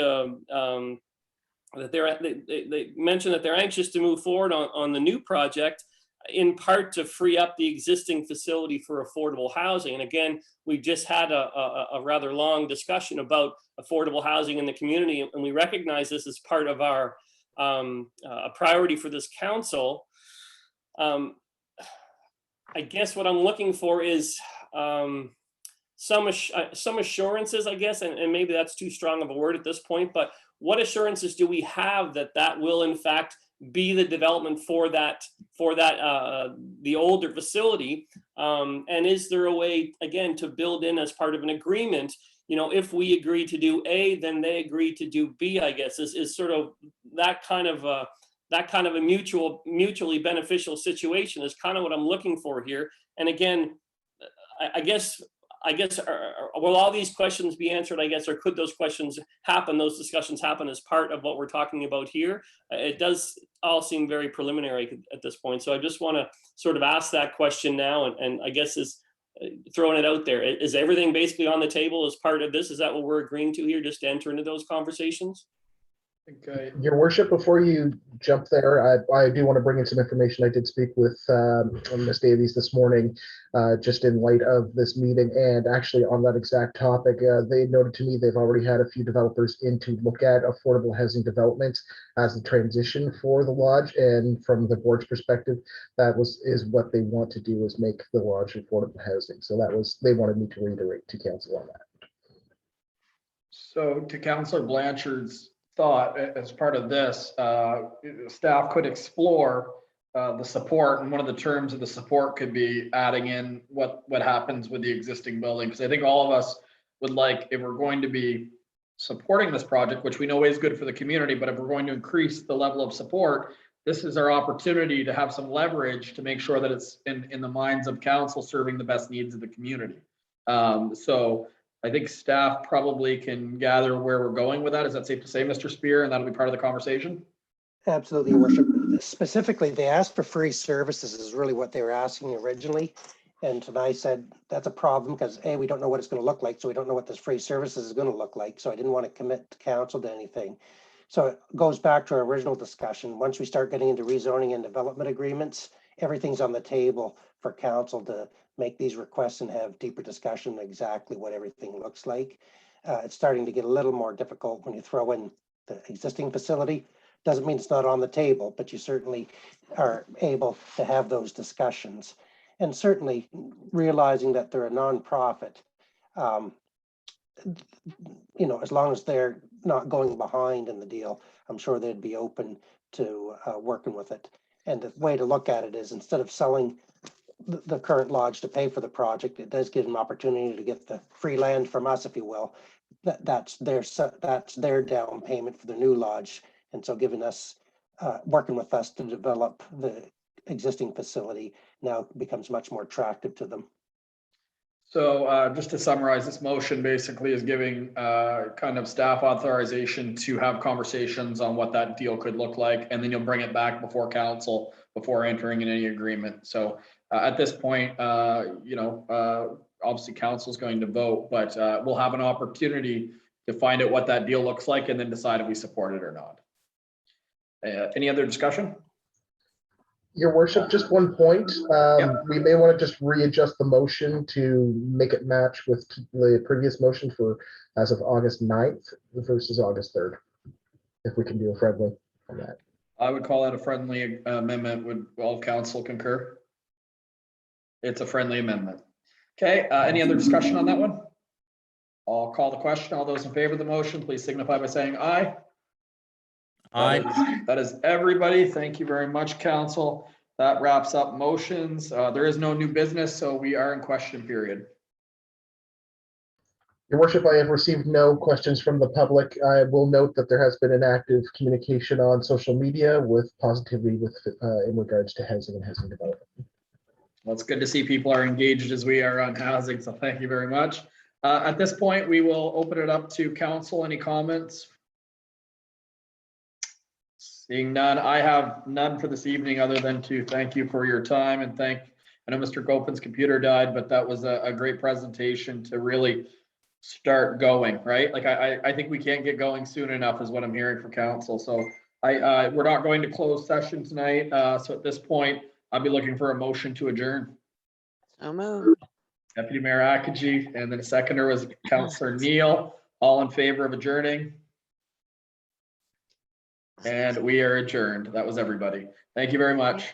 that they mentioned that they're anxious to move forward on the new project, in part to free up the existing facility for affordable housing. And again, we just had a rather long discussion about affordable housing in the community, and we recognize this as part of our a priority for this council. I guess what I'm looking for is some assurances, I guess, and maybe that's too strong of a word at this point, but what assurances do we have that will in fact be the development for that the older facility? And is there a way, again, to build in as part of an agreement, if we agree to do A, then they agree to do B, I guess, is sort of that kind of a mutually beneficial situation is kind of what I'm looking for here. And again, I guess will all these questions be answered, I guess, or could those questions happen, those discussions happen as part of what we're talking about here? It does all seem very preliminary at this point. So I just want to sort of ask that question now, and I guess is throwing it out there. Is everything basically on the table as part of this? Is that what we're agreeing to here, just to enter into those conversations? Okay. Your worship, before you jump there, I do want to bring in some information. I did speak with Ms. Davies this morning, just in light of this meeting, and actually on that exact topic, they noted to me they've already had a few developers in to look at affordable housing developments as the transition for the lodge, and from the board's perspective, is what they want to do, is make the lodge affordable housing. So they wanted me to reiterate to council on that. So to Councillor Blanchard's thought, as part of this, staff could explore the support, and one of the terms of the support could be adding in what happens with the existing building. Because I think all of us would like, if we're going to be supporting this project, which we know is good for the community, but if we're going to increase the level of support, this is our opportunity to have some leverage to make sure that it's in the minds of council serving the best needs of the community. So I think staff probably can gather where we're going with that. Is that safe to say, Mr. Spear? And that'll be part of the conversation? Absolutely, Your Worship. Specifically, they asked for free services is really what they were asking originally. And tonight said that's a problem because A, we don't know what it's going to look like. So we don't know what this free services is going to look like. So I didn't want to commit to council to anything. So it goes back to our original discussion. Once we start getting into rezoning and development agreements, everything's on the table for council to make these requests and have deeper discussion on exactly what everything looks like. It's starting to get a little more difficult when you throw in the existing facility. Doesn't mean it's not on the table, but you certainly are able to have those discussions. And certainly realizing that they're a nonprofit, you know, as long as they're not going behind in the deal, I'm sure they'd be open to working with it. And the way to look at it is, instead of selling the current lodge to pay for the project, it does give them opportunity to get the free land from us, if you will. That's their down payment for the new lodge. And so giving us, working with us to develop the existing facility now becomes much more attractive to them. So just to summarize, this motion basically is giving kind of staff authorization to have conversations on what that deal could look like, and then you'll bring it back before council before entering in any agreement. So at this point, you know, obviously council is going to vote, but we'll have an opportunity to find out what that deal looks like and then decide if we support it or not. Any other discussion? Your worship, just one point. We may want to just readjust the motion to make it match with the previous motion for as of August 9th versus August 3rd. If we can do a friendly on that. I would call that a friendly amendment. Would all council concur? It's a friendly amendment. Okay, any other discussion on that one? I'll call the question. All those in favor of the motion, please signify by saying aye. Aye. That is everybody. Thank you very much, council. That wraps up motions. There is no new business, so we are in question period. Your worship, I have received no questions from the public. I will note that there has been an active communication on social media with positivity in regards to housing and housing development. Well, it's good to see people are engaged as we are on housing, so thank you very much. At this point, we will open it up to council. Any comments? Seeing none, I have none for this evening other than to thank you for your time and I know Mr. Gopin's computer died, but that was a great presentation to really start going, right? Like I think we can't get going soon enough is what I'm hearing from council. So we're not going to close session tonight. So at this point, I'll be looking for a motion to adjourn. So moved. Deputy Mayor Akagi, and then a seconder was Councillor Neal. All in favor of adjourning? And we are adjourned. That was everybody. Thank you very much.